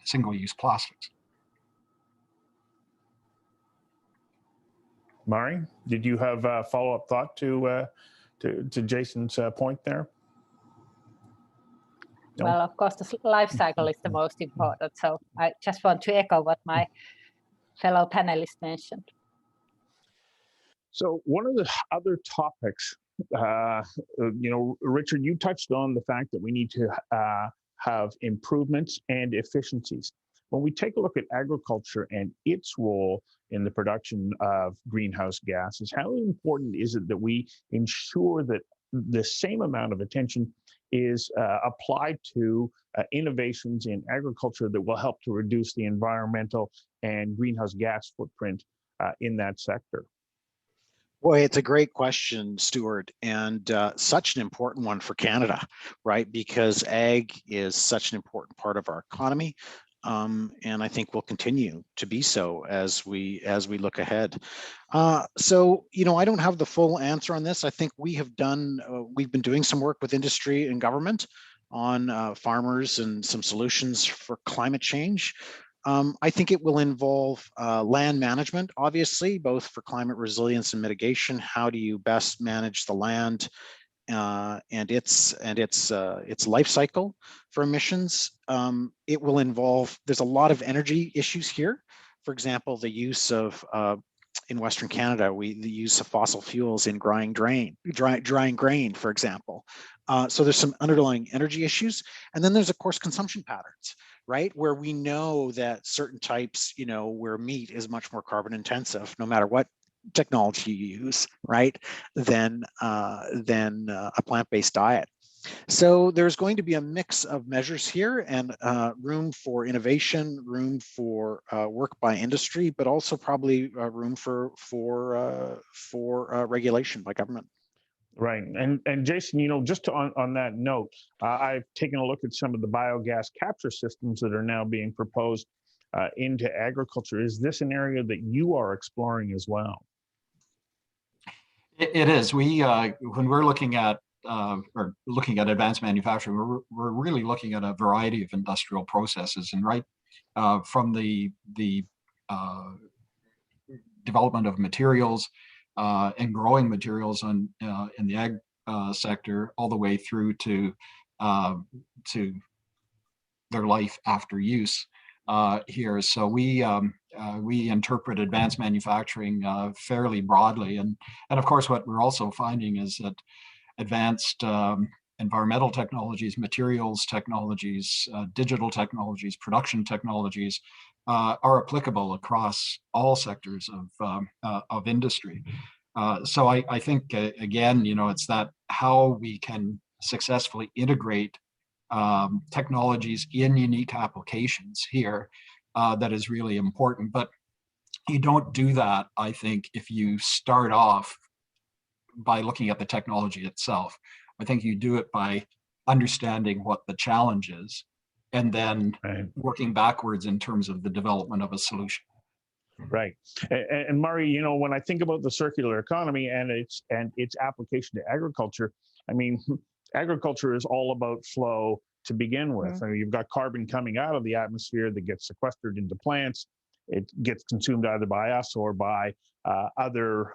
single-use plastics. Mari, did you have a follow-up thought to Jason's point there? No? Well, of course, the life cycle is the most important. So I just want to echo what my fellow panelists mentioned. So one of the other topics Richard, you touched on the fact that we need to have improvements and efficiencies. When we take a look at agriculture and its role in the production of greenhouse gases, how important is it that we ensure that the same amount of attention is applied to innovations in agriculture that will help to reduce the environmental and greenhouse gas footprint in that sector? Boy, it's a great question, Stuart, and such an important one for Canada, right? Because ag is such an important part of our economy, and I think will continue to be so as we look ahead. So, I don't have the full answer on this. I think we've been doing some work with industry and government on farmers and some solutions for climate change. I think it will involve land management, obviously, both for climate resilience and mitigation. How do you best manage the land and its life cycle for emissions? It will involve. There's a lot of energy issues here. For example, the use of in Western Canada, the use of fossil fuels in drying grain, for example. So there's some underlying energy issues, and then there's of course consumption patterns, right? Where we know that certain types, where meat is much more carbon intensive, no matter what technology you use, right? Than a plant-based diet. So there's going to be a mix of measures here, and room for innovation, room for work by industry, but also probably room for regulation by government. Right, and Jason, just on that note, I've taken a look at some of the biogas capture systems that are now being proposed into agriculture. Is this an area that you are exploring as well? It is. When we're looking at advanced manufacturing, we're really looking at a variety of industrial processes, and right from the development of materials and growing materials in the ag sector, all the way through to their life after use here. So we interpret advanced manufacturing fairly broadly, and of course, what we're also finding is that advanced environmental technologies, materials technologies, digital technologies, production technologies are applicable across all sectors of industry. So I think, again, it's that how we can successfully integrate technologies in unique applications here that is really important. But you don't do that, I think, if you start off by looking at the technology itself. I think you do it by understanding what the challenge is, and then working backwards in terms of the development of a solution. Right. And Murray, when I think about the circular economy and its application to agriculture, I mean, agriculture is all about flow to begin with. Mm-hmm. I mean, you've got carbon coming out of the atmosphere that gets sequestered into plants. It gets consumed either by us or by other,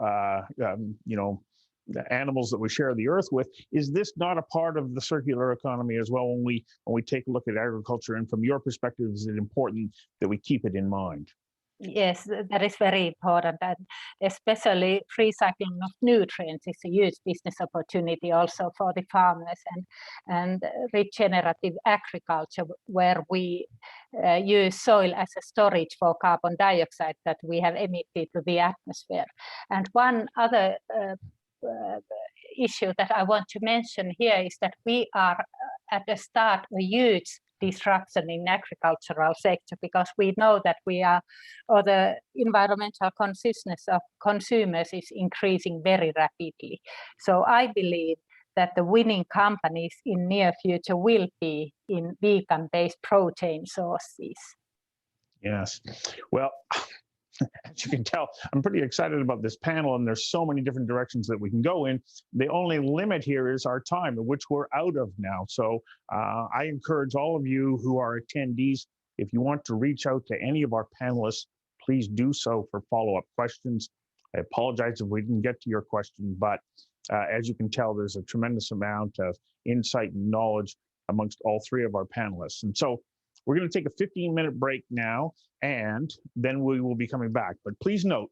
the animals that we share the earth with. Is this not a part of the circular economy as well when we take a look at agriculture? And from your perspective, is it important that we keep it in mind? Yes, that is very important, and especially recycling of nutrients is a huge business opportunity also for the farmers, and regenerative agriculture, where we use soil as a storage for carbon dioxide that we have emitted to the atmosphere. And one other issue that I want to mention here is that we are at the start a huge disruption in agricultural sector, because we know that the environmental consciousness of consumers is increasing very rapidly. So I believe that the winning companies in near future will be in vegan-based protein sources. Yes. Well, as you can tell, I'm pretty excited about this panel, and there's so many different directions that we can go in. The only limit here is our time, which we're out of now. So I encourage all of you who are attendees, if you want to reach out to any of our panelists, please do so for follow-up questions. I apologize if we didn't get to your question, but as you can tell, there's a tremendous amount of insight and knowledge amongst all three of our panelists. And so we're going to take a 15-minute break now, and then we will be coming back. But please note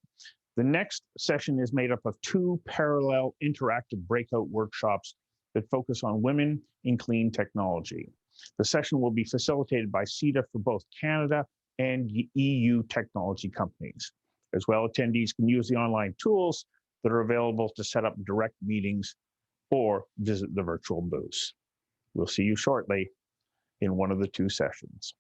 The next session is made up of 2 parallel interactive breakout workshops that focus on women in clean technology. The session will be facilitated by CETA for both Canada and EU technology companies. As well, attendees can use the online tools that are available to set up direct meetings or visit the virtual booths. We'll see you shortly in one of the 2 sessions.